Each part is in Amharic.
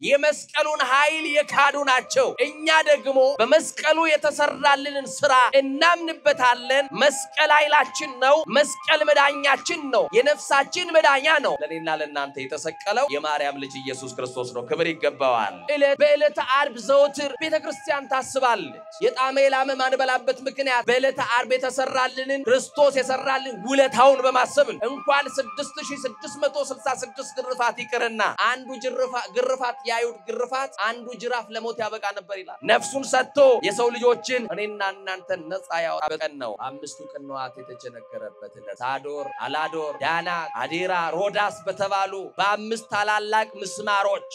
የመስቀሉን ኃይል የካዱ ናቸው እኛ ደግሞ በመስቀሉ የተሰራልንን ስራ እናምንበታለን መስቀል ኃይላችን ነው መስቀል መዳኛችን ነው የነፍሳችን መዳኛ ነው ለኔና ለናንተ የተሰቀለው የማርያም ልጅ ኢየሱስ ክርስቶስ ነው ክብር ይገባዋል በዕለተ ዓርብ ዘወትር ቤተክርስቲያን ታስባለች የጣመ የላመ ማንበላበት ምክንያት በዕለተ ዓርብ የተሰራልንን ክርስቶስ የሰራልን ውለታውን በማሰብ እንኳን 6666 ግርፋት ይቅርና አንዱ ግርፋት ያዩት ግርፋት አንዱ ጅራፍ ለሞት ያበቃ ነበር ይላል ነፍሱን ሰጥቶ የሰው ልጆችን እኔና እናንተን ነፃ ያወጣበቀን ነው አምስቱ ቅንዋት የተቸነከረበት ሳዶር አላዶር ዳና አዴራ ሮዳስ በተባሉ በአምስት ታላላቅ ምስማሮች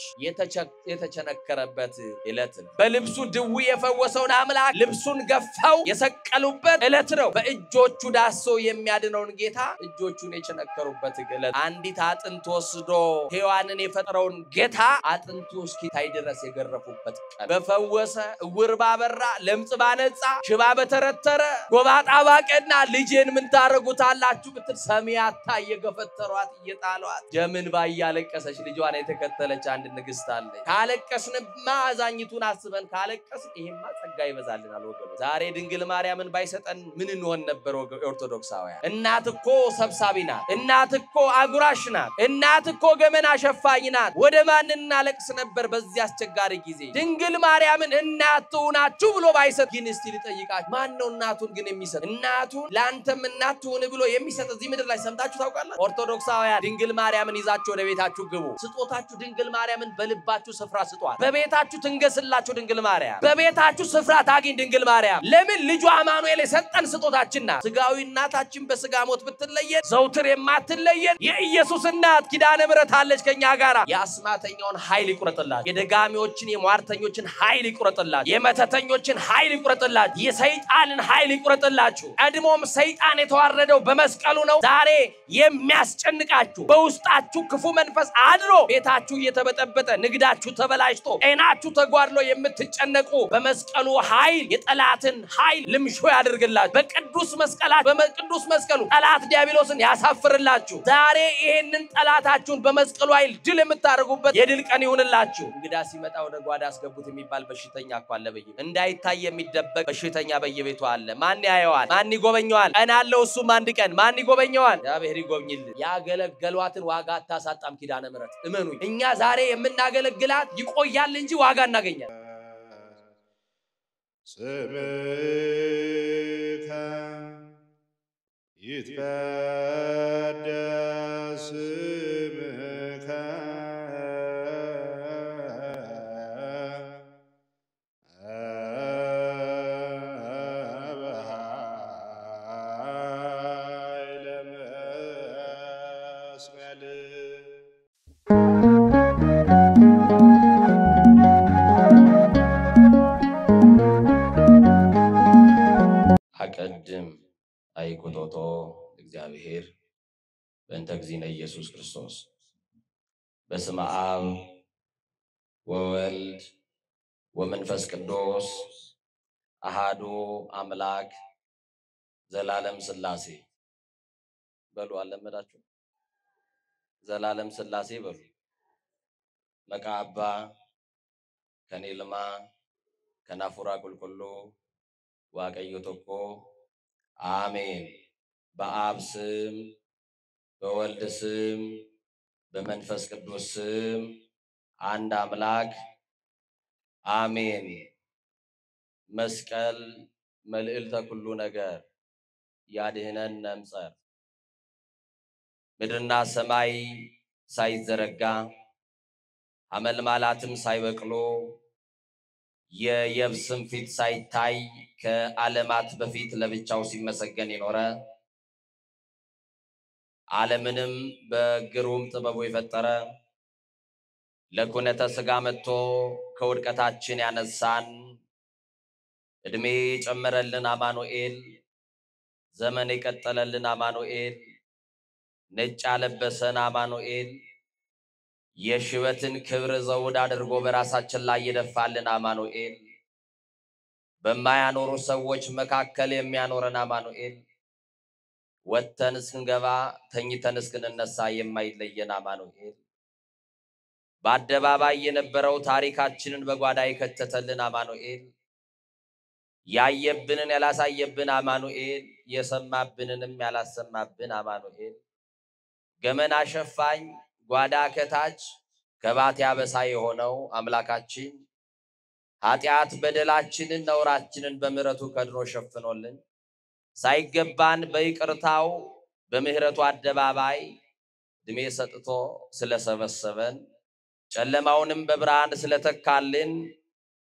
የተቸነከረበት ዕለት ነው በልብሱ ድዊ የፈወሰውን አምላክ ልብሱን ገፋው የሰቀሉበት ዕለት ነው በእጆቹ ዳሶ የሚያድነውን ጌታ እጆቹን የቸነከሩበት ዕለት አንዲት አጥንት ወስዶ ሔዋንን የፈጠረውን ጌታ አጥንቱ እስኪታይ ድረስ የገረፉበት ቀን በፈወሰ ዕውር ባበራ ለምጽ ባነጻ ሽባ በተረተረ ጎባጣ ባቀና ልጄን ምን ታረጉታላችሁ ብትል ሰሚያታ እየገፈተሯት እየጣሏት ጀምን ባያለቀሰች ልጇን የተከተለች አንድ ንግስት አለች ካለቀስንማ አዛኝቱን አስበን ካለቀስን ይሄማ ጸጋ ይበዛልናል ወገኖች ዛሬ ድንግል ማርያምን ባይሰጠን ምን እንሆን ነበር ኦርቶዶክሳውያን እናት እኮ ሰብሳቢ ናት እናት እኮ አጉራሽ ናት እናት እኮ ገመና ሸፋኝ ናት ወደ ማን እናለቅስ ነበር በዚህ አስቸጋሪ ጊዜ ድንግል ማርያምን እናቱ ናችሁ ብሎ ባይሰጥ ግን እስቲ ልጠይቃችሁ ማን ነው እናቱን ግን የሚሰጥ እናቱን ላንተም እናቱን ብሎ የሚሰጥ እዚህ ምድር ላይ ሰምታችሁ ታውቃላችሁ ኦርቶዶክሳውያን ድንግል ማርያምን ይዛችሁ ወደ ቤታችሁ ግቡ ስጦታችሁ ድንግል ማርያምን በልባችሁ ስፍራ ስጧት በቤታችሁ ትንገስላችሁ ድንግል ማርያም በቤታችሁ ስፍራ ታግኝ ድንግል ማርያም ለምን ልጇ አማኑኤል የሰጠን ስጦታችን ናት ስጋዊ እናታችን በስጋ ሞት ብትለየን ዘውትር የማትለየን የኢየሱስ እናት ኪዳነ ምሕረት አለች ከኛ ጋራ የአስማተኛውን ኃይል ይቁረጥላችሁ የደጋሚዎችን የሟርተኞችን ኃይል ይቁረጥላችሁ የመተተኞችን ኃይል ይቁረጥላችሁ የሰይጣንን ኃይል ይቁረጥላችሁ ቀድሞም ሰይጣን የተዋረደው በመስቀሉ ነው ዛሬ የሚያስጨንቃችሁ በውስጣችሁ ክፉ መንፈስ አድሮ ቤታችሁ እየተበጠበጠ ንግዳችሁ ተበላሽቶ ጤናችሁ ተጓድሎ የምትጨነቁ በመስቀሉ ኃይል የጠላትን ኃይል ልምሾ ያድርግላችሁ በቅዱስ መስቀሉ ጠላት ዲያብሎስን ያሳፍርላችሁ ዛሬ ይሄንን ጠላታችሁን በመስቀሉ ኃይል ድል የምታደርጉበት የድል ቀን ይሁንላችሁ እንግዳ ሲመጣ ወደ ጓዳ አስገቡት የሚባል በሽተኛ እኮ አለ በየ እንዳይታይ የሚደበቅ በሽተኛ በየቤቱ አለ ማን ያየዋል ማን ይጎበኘዋል አናለው እሱም አንድ ቀን ማን ይጎበኘዋል እግዚአብሔር ይጎብኝልን ያገለገሏትን ዋጋ አታሳጣም ኪዳነ ምሕረት እመኑኝ እኛ ዛሬ የምናገለግላት ይቆያል እንጂ ዋጋ እናገኛለን ስምከ ይትቀደስ ስምከ በኃይለ መስቀል አቀድም አይቆጦጦ እግዚአብሔር በእንተ እግዚእነ ኢየሱስ ክርስቶስ በስመ አብ ወወልድ ወመንፈስ ቅዱስ አሃዱ አምላክ ዘላለም ሥላሴ በሉ አለመዳችሁ ዘላለም ሥላሴ በሉ መቃባ ከኔልማ ከናፉራ ቁልቁሉ ዋቀዮ ቶኮ አሜን በአብ ስም በወልድ ስም በመንፈስ ቅዱስ ስም አንድ አምላክ አሜን መስቀል መልዕልተ ኩሉ ነገር ያድህነን ነምጸር ምድርና ሰማይ ሳይዘረጋ አመልማላትም ሳይበቅሎ የየብስም ፊት ሳይታይ ከዓለማት በፊት ለብቻው ሲመሰገን የኖረ ዓለምንም በግሩም ጥበቡ የፈጠረ ለኩነተ ሥጋ መጥቶ ከውድቀታችን ያነሳን እድሜ ጨመረልን አማኑኤል ዘመን የቀጠለልን አማኑኤል ነጭ ያለበሰን አማኑኤል የሽበትን ክብር ዘውድ አድርጎ በራሳችን ላይ የደፋልን አማኑኤል በማያኖሩ ሰዎች መካከል የሚያኖረን አማኑኤል ወተን እስክንገባ ተኝተን እስክንነሳ የማይለየን አማኑኤል በአደባባይ የነበረው ታሪካችንን በጓዳ የከተተልን አማኑኤል ያየብንን ያላሳየብን አማኑኤል የሰማብንንም ያላሰማብን አማኑኤል ገመና ሸፋኝ ጓዳ ከታች ከባት ያበሳ የሆነው አምላካችን ኃጢአት በደላችንን ነውራችንን በምህረቱ ከድኖ ሸፍኖልን ሳይገባን በይቅርታው በምህረቱ አደባባይ እድሜ ሰጥቶ ስለሰበሰበን ጨለማውንም በብርሃን ስለተካልን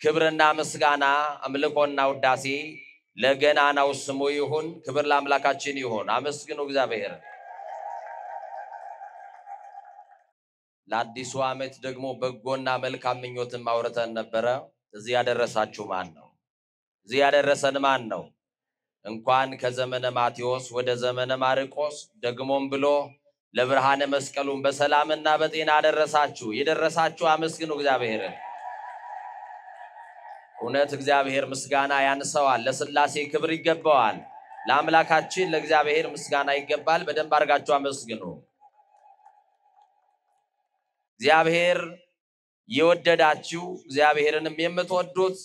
ክብርና ምስጋና አምልኮና ውዳሴ ለገናናው ስሙ ይሁን። ክብር ለአምላካችን ይሁን። አመስግኑ እግዚአብሔር። ለአዲሱ ዓመት ደግሞ በጎና መልካም ምኞትን ማውረተን ነበረ። እዚህ ያደረሳችሁ ማን ነው? እዚህ ያደረሰን ማን ነው? እንኳን ከዘመነ ማቴዎስ ወደ ዘመነ ማርቆስ ደግሞም ብሎ ለብርሃነ መስቀሉን በሰላምና በጤና አደረሳችሁ። የደረሳችሁ አመስግኑ እግዚአብሔርን። እውነት እግዚአብሔር ምስጋና ያንሰዋል። ለሥላሴ ክብር ይገባዋል። ለአምላካችን ለእግዚአብሔር ምስጋና ይገባል። በደንብ አድርጋችሁ አመስግኑ። እግዚአብሔር የወደዳችሁ እግዚአብሔርንም የምትወዱት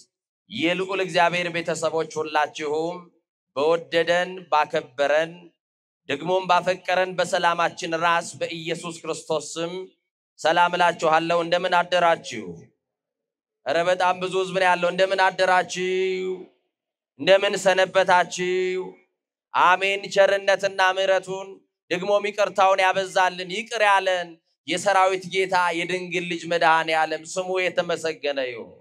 የልዑል እግዚአብሔር ቤተሰቦች ሁላችሁም በወደደን ባከበረን ደግሞም ባፈቀረን በሰላማችን ራስ በኢየሱስ ክርስቶስ ስም ሰላም እላችኋለሁ። እንደምን አደራችሁ? ኧረ በጣም ብዙ ሕዝብ ነው ያለው። እንደምን አደራችሁ? እንደምን ሰነበታችሁ? አሜን። ቸርነትና ምሕረቱን ደግሞም ይቅርታውን ያበዛልን ይቅር ያለን የሰራዊት ጌታ የድንግል ልጅ መድኃኔዓለም ስሙ የተመሰገነ ይሁን።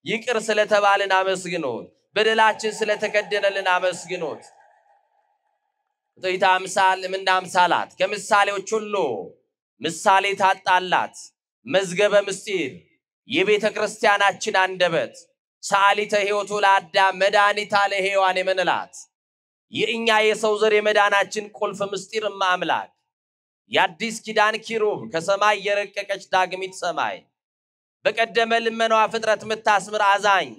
ይቅር ስለተባልን አመስግኑት። በደላችን ስለተከደነልን አመስግኑት። ጥይታ አምሳል ምን አምሳላት ከምሳሌዎች ሁሉ ምሳሌ ታጣላት መዝገበ ምስጢር የቤተ ክርስቲያናችን አንደበት ሰዓሊተ ሕይወቱ ለአዳም መድኃኒታ ለሔዋን የምንላት የእኛ የሰው ዘር የመዳናችን ቁልፍ ምስጢር አምላክ የአዲስ ኪዳን ኪሩብ ከሰማይ የረቀቀች ዳግሚት ሰማይ በቀደመ ልመናዋ ፍጥረት ምታስምር አዛኝ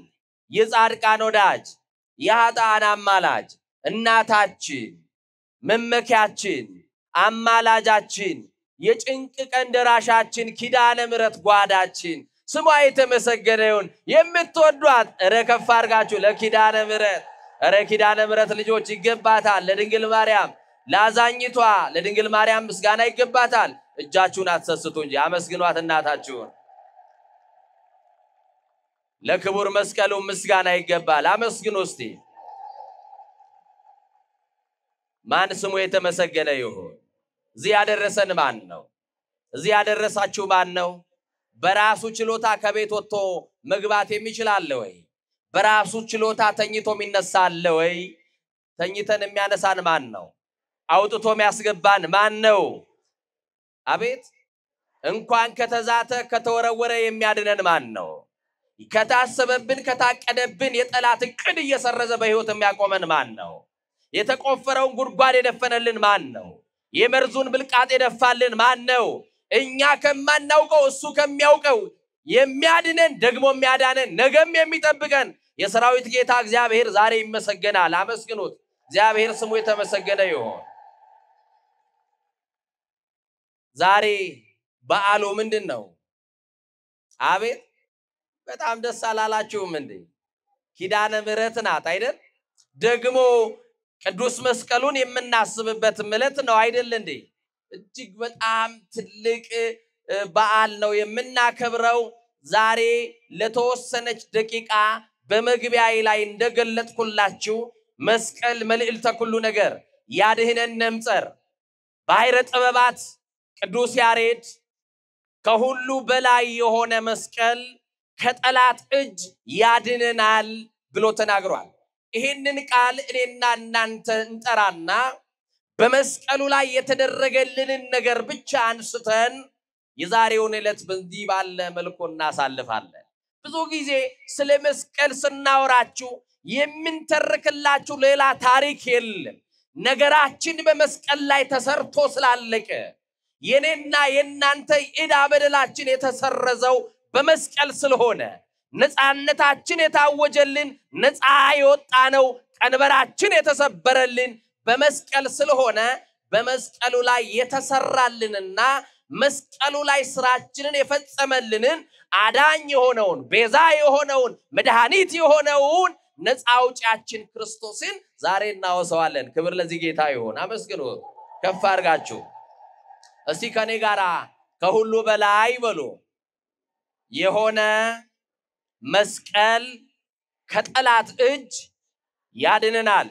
የጻድቃን ወዳጅ የኃጥአን አማላጅ እናታችን መመኪያችን አማላጃችን የጭንቅ ቀን ደራሻችን ኪዳነ ምሕረት ጓዳችን ስሟ የተመሰገነ ይሁን። የምትወዷት ኧረ ከፍ አድርጋችሁ ለኪዳነ ምሕረት ኧረ ኪዳነ ምሕረት ልጆች ይገባታል። ለድንግል ማርያም ላዛኝቷ ለድንግል ማርያም ምስጋና ይገባታል። እጃችሁን አትሰስቱ እንጂ አመስግኗት እናታችሁን። ለክቡር መስቀሉ ምስጋና ይገባል። አመስግኑ እስቲ። ማን ስሙ የተመሰገነ ይሁን። እዚህ ያደረሰን ማን ነው? እዚህ ያደረሳችሁ ማን ነው? በራሱ ችሎታ ከቤት ወጥቶ መግባት የሚችል አለ ወይ? በራሱ ችሎታ ተኝቶ የሚነሳ አለ ወይ? ተኝተን የሚያነሳን ማን ነው? አውጥቶ የሚያስገባን ማን ነው? አቤት እንኳን ከተዛተ ከተወረወረ የሚያድነን ማን ነው? ከታሰበብን ከታቀደብን የጠላት ቅድ እየሰረዘ በሕይወት የሚያቆመን ማን ነው? የተቆፈረውን ጉድጓድ የደፈነልን ማን ነው? የመርዙን ብልቃጥ የደፋልን ማን ነው? እኛ ከማናውቀው እሱ ከሚያውቀው የሚያድነን ደግሞ የሚያዳነን ነገም የሚጠብቀን የሰራዊት ጌታ እግዚአብሔር ዛሬ ይመሰገናል። አመስግኑት። እግዚአብሔር ስሙ የተመሰገነ ይሁን። ዛሬ በዓሉ ምንድነው? አቤት በጣም ደስ አላላችሁም እንዴ? ኪዳነ ምሕረት ናት አይደል? ደግሞ ቅዱስ መስቀሉን የምናስብበት ዕለት ነው አይደል እንዴ? እጅግ በጣም ትልቅ በዓል ነው የምናከብረው። ዛሬ ለተወሰነች ደቂቃ በመግቢያዬ ላይ እንደገለጥኩላችሁ መስቀል መልዕልተ ኩሉ ነገር ያድህነን ነምጸር ባሕረ ጥበባት ቅዱስ ያሬድ ከሁሉ በላይ የሆነ መስቀል ከጠላት እጅ ያድነናል ብሎ ተናግሯል። ይሄንን ቃል እኔና እናንተ እንጠራና በመስቀሉ ላይ የተደረገልንን ነገር ብቻ አንስተን የዛሬውን ዕለት በዚህ ባለ መልኩ እናሳልፋለን። ብዙ ጊዜ ስለ መስቀል ስናወራችሁ የምንተርክላችሁ ሌላ ታሪክ የለም። ነገራችን በመስቀል ላይ ተሰርቶ ስላለቀ የኔና የናንተ ዕዳ በደላችን የተሰረዘው በመስቀል ስለሆነ ነፃነታችን የታወጀልን ነፃ የወጣነው ቀንበራችን የተሰበረልን በመስቀል ስለሆነ በመስቀሉ ላይ የተሰራልንና መስቀሉ ላይ ስራችንን የፈጸመልንን አዳኝ የሆነውን ቤዛ የሆነውን መድኃኒት የሆነውን ነፃ አውጪያችን ክርስቶስን ዛሬ እናወሳዋለን። ክብር ለዚህ ጌታ ይሁን። አመስግኑ ከፍ አድርጋችሁ። እስቲ ከኔ ጋራ ከሁሉ በላይ በሉ የሆነ መስቀል ከጠላት እጅ ያድነናል።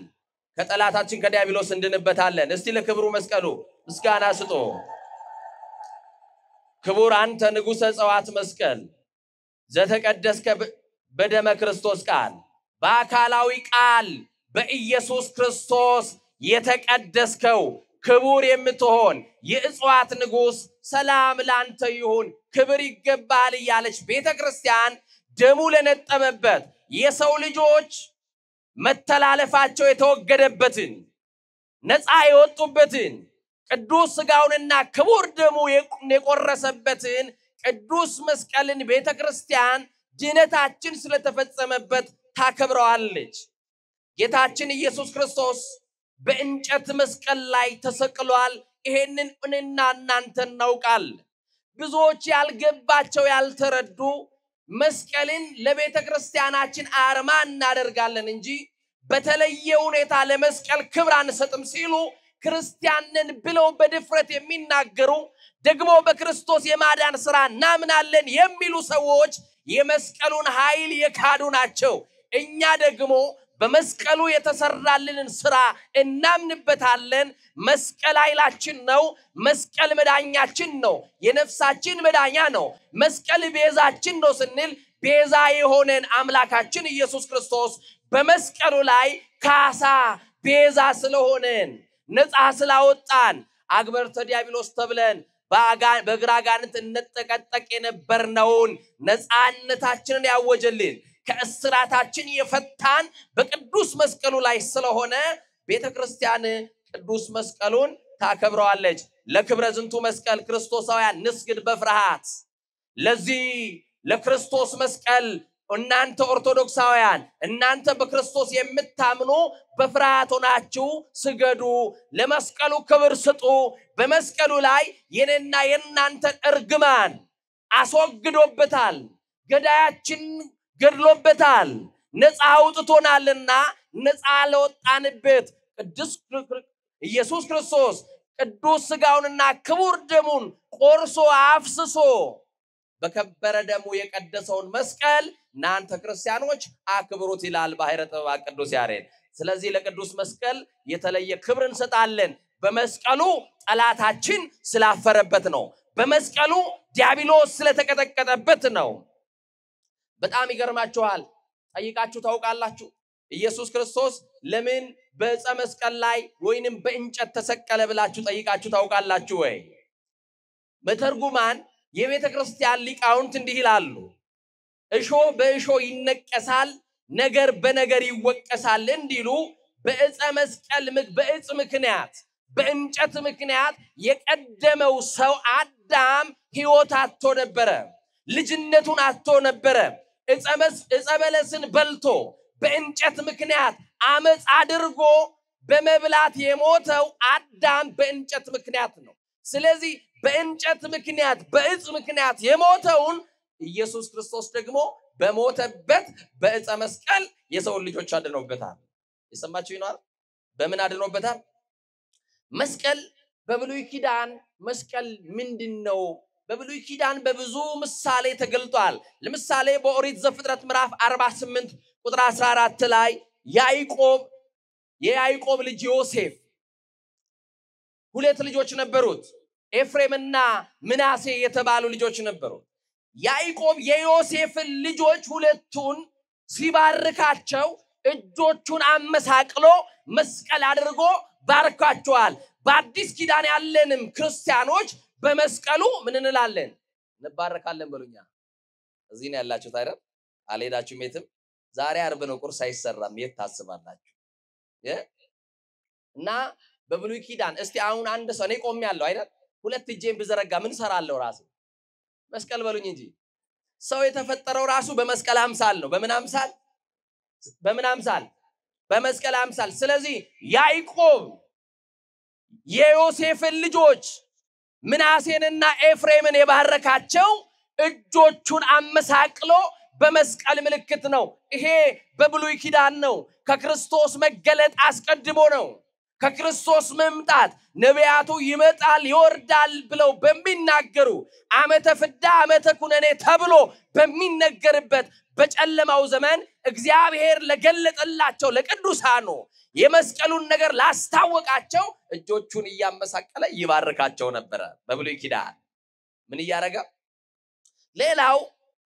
ከጠላታችን ከዲያብሎስ እንድንበታለን። እስቲ ለክብሩ መስቀሉ ምስጋና ስጡ። ክቡር አንተ ንጉሠ ጸዋት መስቀል ዘተቀደስከ በደመ ክርስቶስ ቃል በአካላዊ ቃል በኢየሱስ ክርስቶስ የተቀደስከው ክቡር የምትሆን የእጽዋት ንጉሥ ሰላም ላንተ ይሁን ክብር ይገባል እያለች ቤተክርስቲያን ደሙ ለነጠበበት የሰው ልጆች መተላለፋቸው የተወገደበትን ነፃ የወጡበትን ቅዱስ ሥጋውንና ክቡር ደሙ የቆረሰበትን ቅዱስ መስቀልን ቤተክርስቲያን ድነታችን ስለተፈጸመበት ታከብረዋለች። ጌታችን ኢየሱስ ክርስቶስ በእንጨት መስቀል ላይ ተሰቅሏል። ይሄንን እኔና እናንተ እናውቃለን። ብዙዎች ያልገባቸው ያልተረዱ መስቀልን ለቤተክርስቲያናችን አርማ እናደርጋለን እንጂ በተለየ ሁኔታ ለመስቀል ክብር አንሰጥም ሲሉ ክርስቲያንን ብለው በድፍረት የሚናገሩ ደግሞ በክርስቶስ የማዳን ሥራ እናምናለን የሚሉ ሰዎች የመስቀሉን ኃይል የካዱ ናቸው። እኛ ደግሞ በመስቀሉ የተሰራልንን ሥራ እናምንበታለን። መስቀል ኃይላችን ነው። መስቀል መዳኛችን ነው። የነፍሳችን መዳኛ ነው። መስቀል ቤዛችን ነው ስንል ቤዛ የሆነን አምላካችን ኢየሱስ ክርስቶስ በመስቀሉ ላይ ካሳ ቤዛ ስለሆነን ነፃ ስላወጣን አግበርተ ዲያብሎስ ተብለን በግራጋንት እንጠቀጠቅ የነበርነውን ነፃነታችንን ያወጀልን ከእስራታችን የፈታን በቅዱስ መስቀሉ ላይ ስለሆነ ቤተክርስቲያን ቅዱስ መስቀሉን ታከብረዋለች። ለክብረ ዝንቱ መስቀል ክርስቶሳውያን ንስግድ በፍርሃት። ለዚህ ለክርስቶስ መስቀል እናንተ ኦርቶዶክሳውያን እናንተ በክርስቶስ የምታምኑ በፍርሃት ሆናችሁ ስገዱ፣ ለመስቀሉ ክብር ስጡ። በመስቀሉ ላይ የኔና የናንተን እርግማን አስወግዶበታል። ገዳያችን ገድሎበታል። ነፃ አውጥቶናልና ነፃ ለወጣንበት ቅዱስ ኢየሱስ ክርስቶስ ቅዱስ ሥጋውንና ክቡር ደሙን ቆርሶ አፍስሶ በከበረ ደሙ የቀደሰውን መስቀል እናንተ ክርስቲያኖች አክብሩት ይላል ባሕረ ጥበባት ቅዱስ ያሬድ። ስለዚህ ለቅዱስ መስቀል የተለየ ክብር እንሰጣለን። በመስቀሉ ጠላታችን ስላፈረበት ነው። በመስቀሉ ዲያብሎስ ስለተቀጠቀጠበት ነው። በጣም ይገርማችኋል። ጠይቃችሁ ታውቃላችሁ? ኢየሱስ ክርስቶስ ለምን በዕፀ መስቀል ላይ ወይንም በእንጨት ተሰቀለ ብላችሁ ጠይቃችሁ ታውቃላችሁ ወይ? መተርጉማን የቤተ ክርስቲያን ሊቃውንት እንዲህ ይላሉ። እሾ በእሾ ይነቀሳል፣ ነገር በነገር ይወቀሳል እንዲሉ በዕፀ መስቀል በዕፅ ምክንያት በእንጨት ምክንያት የቀደመው ሰው አዳም ሕይወት አጥቶ ነበረ፣ ልጅነቱን አጥቶ ነበረ። ዕፀ በለስን በልቶ በእንጨት ምክንያት አመጽ አድርጎ በመብላት የሞተው አዳም በእንጨት ምክንያት ነው። ስለዚህ በእንጨት ምክንያት በዕፅ ምክንያት የሞተውን ኢየሱስ ክርስቶስ ደግሞ በሞተበት በዕፀ መስቀል የሰው ልጆች አድኖበታል። የሰማችሁ ይኖር በምን አድኖበታል? መስቀል በብሉይ ኪዳን መስቀል ምንድነው? በብሉይ ኪዳን በብዙ ምሳሌ ተገልጧል። ለምሳሌ በኦሪት ዘፍጥረት ምዕራፍ 48 ቁጥር 14 ላይ የያዕቆብ ልጅ ዮሴፍ ሁለት ልጆች ነበሩት። ኤፍሬምና ምናሴ የተባሉ ልጆች ነበሩት። ያዕቆብ የዮሴፍን ልጆች ሁለቱን ሲባርካቸው እጆቹን አመሳቅሎ መስቀል አድርጎ ባርካቸዋል። በአዲስ ኪዳን ያለንም ክርስቲያኖች በመስቀሉ ምን እንላለን? እንባረካለን በሉኛ። እዚህ ነው ያላችሁት አይደል? አልሄዳችሁም የትም? ዛሬ ዓርብ ነው፣ ቁርስ አይሰራም። የት ታስባላችሁ? እና በብሉይ ኪዳን እስቲ አሁን አንድ ሰው እኔ ቆሜያለሁ አይደል? ሁለት እጄን ብዘረጋ ምን ሰራለሁ? ራሴ መስቀል በሉኝ እንጂ። ሰው የተፈጠረው ራሱ በመስቀል አምሳል ነው። በምን አምሳል? በመስቀል አምሳል። ስለዚህ ያዕቆብ የዮሴፍን ልጆች ምናሴንና ኤፍሬምን የባረካቸው እጆቹን አመሳቅሎ በመስቀል ምልክት ነው። ይሄ በብሉይ ኪዳን ነው። ከክርስቶስ መገለጥ አስቀድሞ ነው። ከክርስቶስ መምጣት ነቢያቱ ይመጣል ይወርዳል ብለው በሚናገሩ ዓመተ ፍዳ ዓመተ ኩነኔ ተብሎ በሚነገርበት በጨለማው ዘመን እግዚአብሔር ለገለጠላቸው ለቅዱሳኑ የመስቀሉን ነገር ላስታወቃቸው እጆቹን እያመሳቀለ ይባርካቸው ነበር በብሉይ ኪዳን። ምን ያረጋ? ሌላው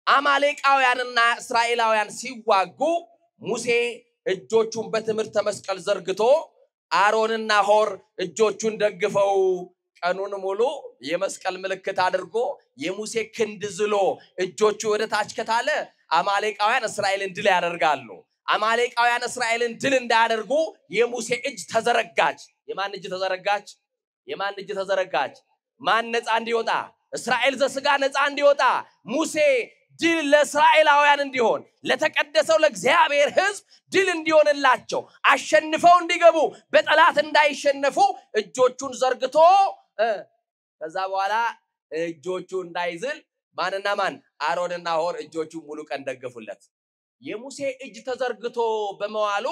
አማሌቃውያንና እስራኤላውያን ሲዋጉ ሙሴ እጆቹን በትምህርተ መስቀል ዘርግቶ አሮንና ሆር እጆቹን ደግፈው ቀኑን ሙሉ የመስቀል ምልክት አድርጎ የሙሴ ክንድ ዝሎ እጆቹ ወደ ታች ከታለ አማሌቃውያን እስራኤልን ድል ያደርጋሉ። አማሌቃውያን እስራኤልን ድል እንዳያደርጉ የሙሴ እጅ ተዘረጋች። የማን እጅ ተዘረጋች? የማን እጅ ተዘረጋች? ማን ነፃ እንዲወጣ? እስራኤል ዘስጋ ነፃ እንዲወጣ ሙሴ ድል ለእስራኤላውያን እንዲሆን ለተቀደሰው ለእግዚአብሔር ሕዝብ ድል እንዲሆንላቸው አሸንፈው እንዲገቡ በጠላት እንዳይሸነፉ እጆቹን ዘርግቶ ከዛ በኋላ እጆቹ እንዳይዝል ማንና ማን? አሮንና ሆር እጆቹ ሙሉ ቀን ደገፉለት። የሙሴ እጅ ተዘርግቶ በመዋሉ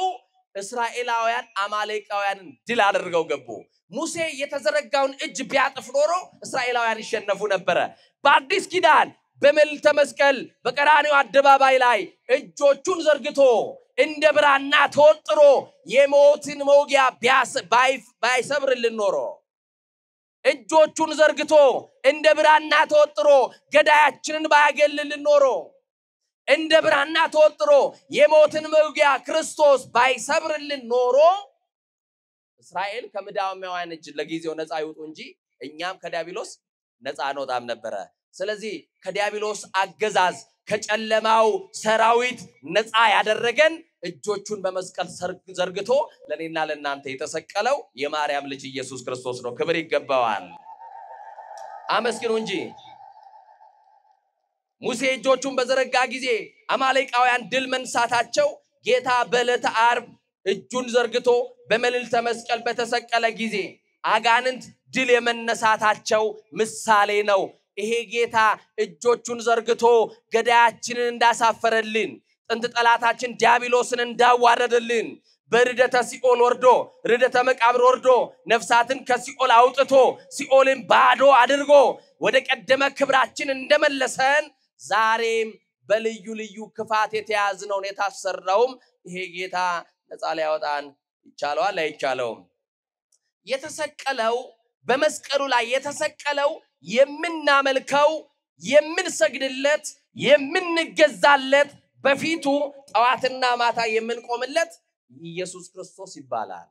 እስራኤላውያን አማሌቃውያንን ድል አድርገው ገቡ። ሙሴ የተዘረጋውን እጅ ቢያጥፍ ኖሮ እስራኤላውያን ይሸነፉ ነበር። በአዲስ ኪዳን በመልዕልተ መስቀል በቀራንዮ አደባባይ ላይ እጆቹን ዘርግቶ እንደ ብራና ተወጥሮ የሞትን መውጊያ ባይሰብርልን ኖሮ እጆቹን ዘርግቶ እንደ ብራና ተወጥሮ ገዳያችንን ባያገልልን ኖሮ እንደ ብራና ተወጥሮ የሞትን መውጊያ ክርስቶስ ባይሰብርልን ኖሮ እስራኤል ከምድያማውያን እጅ ለጊዜው ነፃ ይወጡ እንጂ እኛም ከዲያብሎስ ነፃ አንወጣም ነበር። ስለዚህ ከዲያብሎስ አገዛዝ ከጨለማው ሰራዊት ነፃ ያደረገን እጆቹን በመስቀል ዘርግቶ ለኔና ለናንተ የተሰቀለው የማርያም ልጅ ኢየሱስ ክርስቶስ ነው። ክብር ይገባዋል። አመስግኑ እንጂ። ሙሴ እጆቹን በዘረጋ ጊዜ አማሌቃውያን ድል መንሳታቸው ጌታ በዕለተ ዓርብ እጁን ዘርግቶ በመልዕልተ መስቀል በተሰቀለ ጊዜ አጋንንት ድል የመነሳታቸው ምሳሌ ነው። ይሄ ጌታ እጆቹን ዘርግቶ ገዳያችንን እንዳሳፈረልን ጥንት ጠላታችን ዲያብሎስን እንዳዋረደልን በርደተ ሲኦል ወርዶ ርደተ መቃብር ወርዶ ነፍሳትን ከሲኦል አውጥቶ ሲኦልን ባዶ አድርጎ ወደ ቀደመ ክብራችን እንደመለሰን ዛሬም በልዩ ልዩ ክፋት የተያዝነውን የታሰርነውም ይሄ ጌታ ነፃ ሊያወጣን ይቻለዋል አይቻለውም? የተሰቀለው በመስቀሉ ላይ የተሰቀለው የምናመልከው የምንሰግድለት የምንገዛለት በፊቱ ጠዋትና ማታ የምንቆምለት ኢየሱስ ክርስቶስ ይባላል።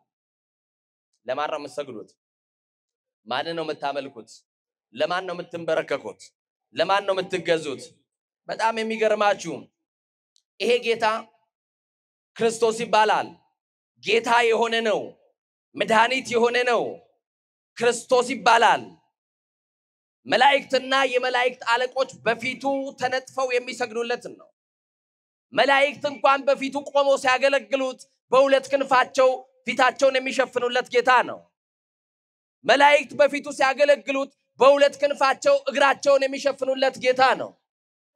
ለማን ነው የምትሰግዱት? ማን ነው የምታመልኩት? ለማን ነው የምትንበረከኩት? ለማን ነው የምትገዙት? በጣም የሚገርማችሁ ይሄ ጌታ ክርስቶስ ይባላል። ጌታ የሆነ ነው። መድኃኒት የሆነ ነው። ክርስቶስ ይባላል። መላእክትና የመላእክት አለቆች በፊቱ ተነጥፈው የሚሰግዱለት ነው። መላእክት እንኳን በፊቱ ቆመው ሲያገለግሉት በሁለት ክንፋቸው ፊታቸውን የሚሸፍኑለት ጌታ ነው። መላእክት በፊቱ ሲያገለግሉት በሁለት ክንፋቸው እግራቸውን የሚሸፍኑለት ጌታ ነው።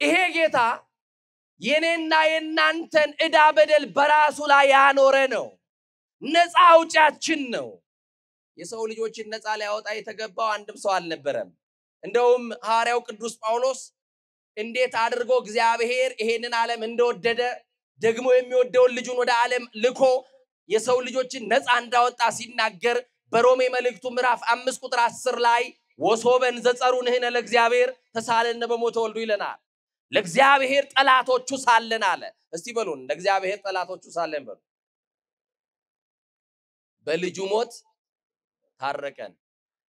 ይሄ ጌታ የኔና የናንተን ዕዳ በደል በራሱ ላይ ያኖረ ነው። ነፃ አውጪያችን ነው። የሰው ልጆችን ነፃ ሊያወጣ የተገባው አንድም ሰው አልነበረም። እንደውም ሐዋርያው ቅዱስ ጳውሎስ እንዴት አድርጎ እግዚአብሔር ይሄንን ዓለም እንደወደደ ደግሞ የሚወደውን ልጁን ወደ ዓለም ልኮ የሰው ልጆችን ነፃ እንዳወጣ ሲናገር በሮሜ መልእክቱ ምዕራፍ 5 ቁጥር 10 ላይ ወሶበን ዘጸሩንህነ ለእግዚአብሔር ተሳለነ በሞተ ወልዱ ይለናል። ለእግዚአብሔር ጠላቶቹ ሳለን አለ። እስቲ በሉን ለእግዚአብሔር ጠላቶቹ ሳለን በሉ። በልጁ ሞት ታረቀን።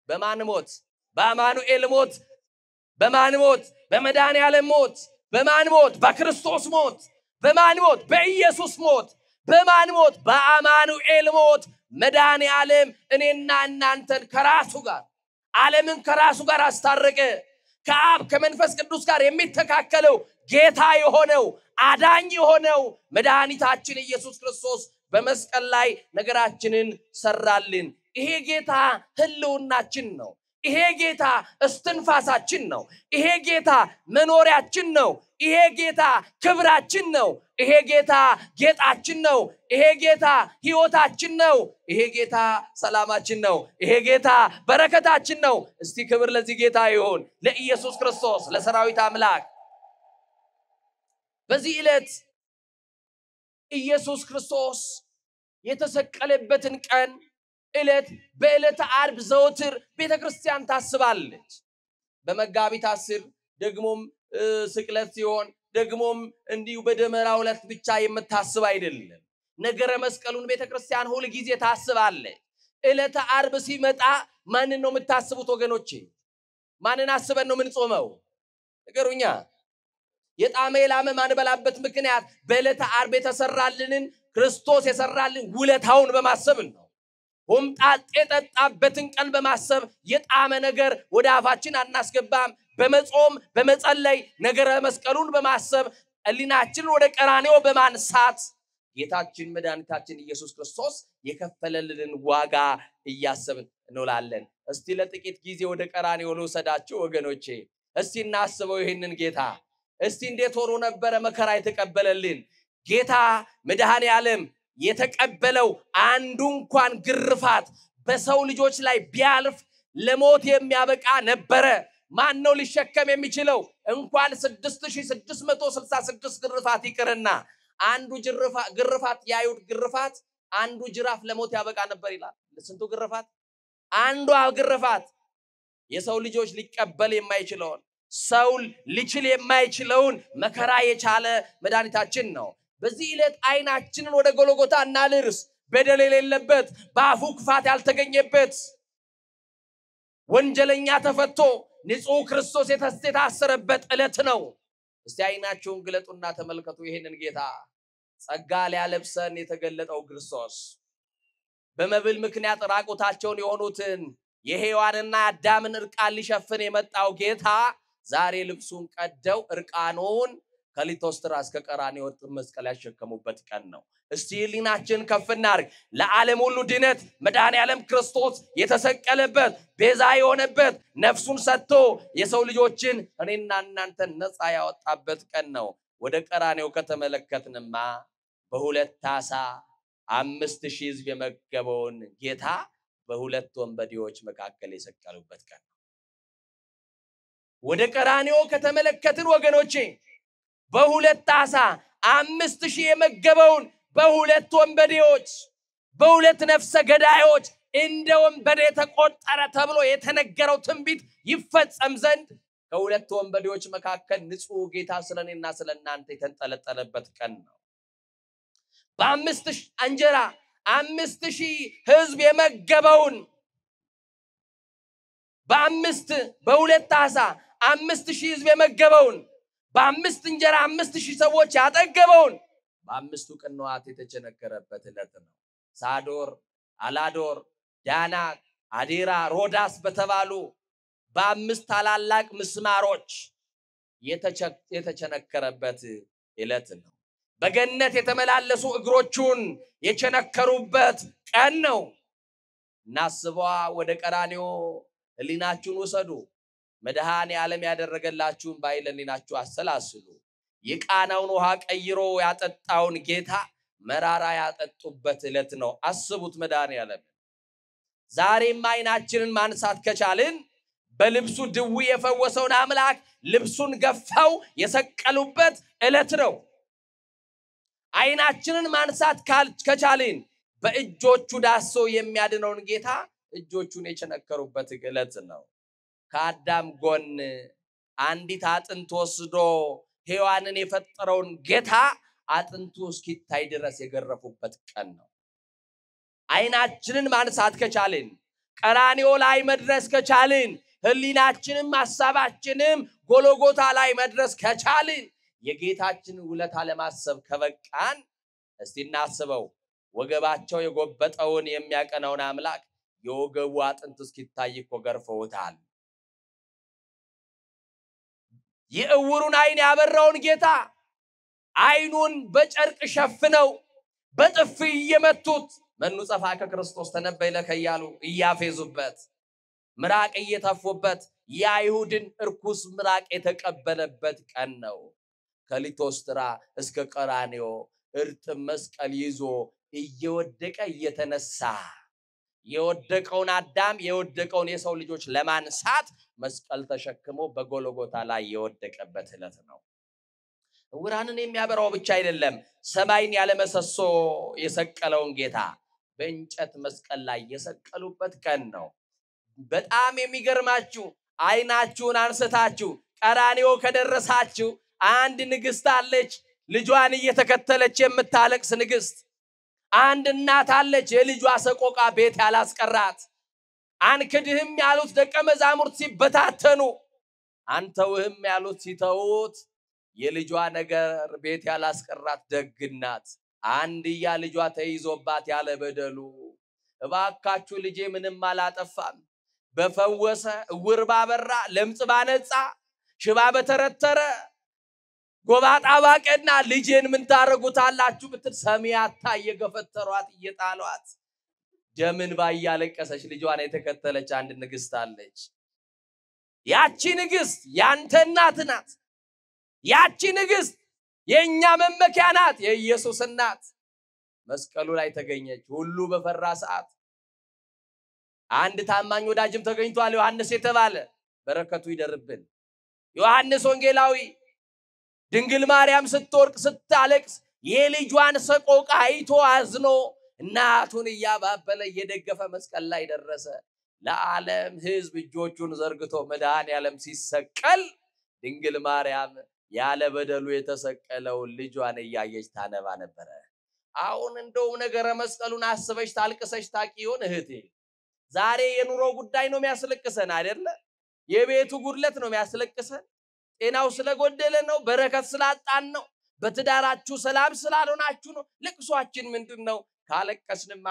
በማን ሞት? በአማኑኤል ሞት። በማን ሞት? በመድኃኒዓለም ሞት። በማን ሞት? በክርስቶስ ሞት። በማን ሞት? በኢየሱስ ሞት። በማን ሞት? በአማኑኤል ሞት። መድኃኒዓለም እኔና እናንተን ከራሱ ጋር ዓለምን ከራሱ ጋር አስታረቀ። ከአብ ከመንፈስ ቅዱስ ጋር የሚተካከለው ጌታ የሆነው አዳኝ የሆነው መድኃኒታችን ኢየሱስ ክርስቶስ በመስቀል ላይ ነገራችንን ሰራልን። ይሄ ጌታ ህልውናችን ነው። ይሄ ጌታ እስትንፋሳችን ነው ይሄ ጌታ መኖሪያችን ነው ይሄ ጌታ ክብራችን ነው ይሄ ጌታ ጌጣችን ነው ይሄ ጌታ ሕይወታችን ነው ይሄ ጌታ ሰላማችን ነው ይሄ ጌታ በረከታችን ነው እስቲ ክብር ለዚህ ጌታ ይሁን ለኢየሱስ ክርስቶስ ለሰራዊት አምላክ በዚህ ዕለት ኢየሱስ ክርስቶስ የተሰቀለበትን ቀን ዕለት በዕለተ ዓርብ ዘወትር ቤተክርስቲያን ታስባለች በመጋቢት 10 ደግሞም ስቅለት ሲሆን ደግሞም እንዲሁ በደመራው ዕለት ብቻ የምታስብ አይደለም ነገረ መስቀሉን ቤተክርስቲያን ሁሉ ጊዜ ታስባለች ዕለተ ዓርብ ሲመጣ ማንን ነው የምታስቡት ወገኖቼ ማንን አስበን ነው ምንጾመው ነገሩኛ የጣመ የላመ ማንበላበት ምክንያት በዕለተ ዓርብ የተሰራልንን ክርስቶስ የሰራልን ውለታውን በማሰብ ነው ሆምጣጤ ጠጣበትን ቀን በማሰብ የጣመ ነገር ወደ አፋችን አናስገባም በመጾም በመጸለይ ነገረ መስቀሉን በማሰብ እሊናችን ወደ ቀራንዮ በማንሳት ጌታችን መድኃኒታችን ኢየሱስ ክርስቶስ የከፈለልን ዋጋ እያሰብን እንውላለን እስቲ ለጥቂት ጊዜ ወደ ቀራንዮ ልውሰዳችሁ ወገኖቼ እስቲ እናስበው ይሄንን ጌታ እስቲ እንዴት ሆኖ ነበር መከራ የተቀበለልን ጌታ መድኃኔ ዓለም የተቀበለው አንዱ እንኳን ግርፋት በሰው ልጆች ላይ ቢያልፍ ለሞት የሚያበቃ ነበር ማን ነው ሊሸከም የሚችለው እንኳን 6666 ግርፋት ይቀርና አንዱ ግርፋት ያዩት ግርፋት አንዱ ጅራፍ ለሞት ያበቃ ነበር ይላል ስንቱ ግርፋት አንዱ ግርፋት የሰው ልጆች ሊቀበል የማይችለውን ሰው ሊችል የማይችለውን መከራ የቻለ መድኃኒታችን ነው በዚህ ዕለት አይናችንን ወደ ጎልጎታ እናልርስ በደል የሌለበት በአፉ ክፋት ያልተገኘበት ወንጀለኛ ተፈቶ ንጹህ ክርስቶስ የታሰረበት ዕለት ነው እስቲ አይናችሁን ግለጡና ተመልከቱ ይሄንን ጌታ ጸጋ ሊያለብሰን የተገለጠው ክርስቶስ በመብል ምክንያት ራቁታቸውን የሆኑትን የሔዋንና አዳምን እርቃን ሊሸፍን የመጣው ጌታ ዛሬ ልብሱን ቀደው እርቃኑን ከሊቶስትራ እስከ ቀራንዮ መስቀል ያሸከሙበት ቀን ነው እስቲ ሊናችን ከፍናር ለዓለም ሁሉ ድነት መድኃኔ ዓለም ክርስቶስ የተሰቀለበት ቤዛ የሆነበት ነፍሱን ሰጥቶ የሰው ልጆችን እኔና እናንተ ነፃ ያወጣበት ቀን ነው ወደ ቀራንዮ ከተመለከትንማ በሁለት ዓሣ 5000 ሕዝብ የመገበውን ጌታ በሁለት ወንበዴዎች መካከል የሰቀሉበት ቀን ነው ወደ ቀራንዮ ከተመለከትን ወገኖቼ በሁለት ዓሣ 5000 የመገበውን በሁለት ወንበዴዎች በሁለት ነፍሰ ገዳዮች እንደ ወንበዴ ተቆጠረ ተብሎ የተነገረው ትንቢት ይፈጸም ዘንድ ከሁለት ወንበዴዎች መካከል ንጹህ ጌታ ስለኔና ስለናንተ የተንጠለጠለበት ቀን ነው በ5000 እንጀራ 5000 ሕዝብ የመገበውን በሁለት ዓሣ 5000 ሕዝብ የመገበውን በ5 እንጀራ 5000 ሰዎች ያጠገበውን በ5ቱ ቅንዋት የተቸነከረበት ዕለት ነው ሳዶር አላዶር ዳናት አዴራ ሮዳስ በተባሉ በ5 ታላላቅ ምስማሮች የተቸነከረበት ዕለት ነው በገነት የተመላለሱ እግሮቹን የቸነከሩበት ቀን ነው ናስቧ ወደ ቀራንዮ ህሊናችሁን ወሰዱ መድኃኔ ዓለም ያደረገላችሁን ባይለሊናችሁ አሰላስሉ የቃናውን ውሃ ቀይሮ ያጠጣውን ጌታ መራራ ያጠጡበት ዕለት ነው አስቡት መድኃኔ ዓለም ዛሬም አይናችንን ማንሳት ከቻልን በልብሱ ድው የፈወሰውን አምላክ ልብሱን ገፋው የሰቀሉበት ዕለት ነው አይናችንን ማንሳት ከቻልን በእጆቹ ዳሶ የሚያድነውን ጌታ እጆቹን የቸነከሩበት ዕለት ነው ከአዳም ጎን አንዲት አጥንት ወስዶ ሔዋንን የፈጠረውን ጌታ አጥንቱ እስኪታይ ድረስ የገረፉበት ቀን ነው አይናችንን ማንሳት ከቻልን ቀራንዮ ላይ መድረስ ከቻልን ህሊናችንም ሐሳባችንም ጎልጎታ ላይ መድረስ ከቻልን የጌታችን ውለታ ለማሰብ ከበቃን እስቲ እናስበው ወገባቸው የጎበጠውን የሚያቀናውን አምላክ የወገቡ አጥንት እስኪታይ ገርፈውታል የእውሩን አይን ያበራውን ጌታ አይኑን በጨርቅ ሸፍነው በጥፊ የመቱት መኑ ጸፋከ ክርስቶስ ተነበይለከ ያሉ እያፌዙበት ምራቅ እየተፉበት የአይሁድን እርኩስ ምራቅ የተቀበለበት ቀን ነው። ከሊቶስትራ እስከ ቀራንዮ እርጥብ መስቀል ይዞ እየወደቀ እየተነሳ የወደቀውን አዳም የወደቀውን የሰው ልጆች ለማንሳት መስቀል ተሸክሞ በጎልጎታ ላይ የወደቀበት ዕለት ነው። ዕውራንን የሚያበራው ብቻ አይደለም፣ ሰማይን ያለመሰሶ የሰቀለውን ጌታ በእንጨት መስቀል ላይ የሰቀሉበት ቀን ነው። በጣም የሚገርማችሁ አይናችሁን አንስታችሁ ቀራንዮ ከደረሳችሁ አንድ ንግስት አለች፣ ልጇን እየተከተለች የምታለቅስ ንግስት። አንድ እናት አለች፣ የልጇ ሰቆቃ ቤት ያላስቀራት። አንክድህም ያሉት ደቀ መዛሙርት ሲበታተኑ አንተውህም ያሉት ሲተውት የልጇ ነገር ቤት ያላስቀራት ደግናት አንድያ ልጇ ተይዞባት ያለ በደሉ እባካችሁ ልጄ ምንም አላጠፋም በፈወሰ ዕውር ባበራ ለምጽ ባነጻ ሽባ በተረተረ ጎባጣ ባቀና ልጄን ምን ታረጉታላችሁ ብትል ሰሚያታ እየገፈተሯት እየጣሏት ደምን ባያለቀሰች ልጇን የተከተለች አንድ ንግስት አለች። ያቺ ንግስት ያንተ እናት ናት። ያቺ ንግስት የኛ መመኪያ ናት፣ የኢየሱስ እናት። መስቀሉ ላይ ተገኘች። ሁሉ በፈራ ሰዓት አንድ ታማኝ ወዳጅም ተገኝቷል፣ ዮሐንስ የተባለ በረከቱ ይደርብን። ዮሐንስ ወንጌላዊ ድንግል ማርያም ስትወርቅ ስታለቅስ የልጇን ሰቆቃ አይቶ አዝኖ እናቱን እያባበለ እየደገፈ መስቀል ላይ ደረሰ። ለዓለም ሕዝብ እጆቹን ዘርግቶ መድኃኔዓለም ሲሰቀል ድንግል ማርያም ያለ በደሉ የተሰቀለው ልጇን እያየች ታነባ ነበር። አሁን እንደው ነገረ መስቀሉን አስበሽ ታልቅሰሽ ታቂ ይሆን እህቴ? ዛሬ የኑሮ ጉዳይ ነው የሚያስለቅሰን አይደለ? የቤቱ ጉድለት ነው የሚያስለቅሰን። ጤናው ስለጎደለ ነው፣ በረከት ስላጣን ነው፣ በትዳራችሁ ሰላም ስላልሆናችሁ ነው። ልቅሷችን ምንድነው? ካለቀስንማ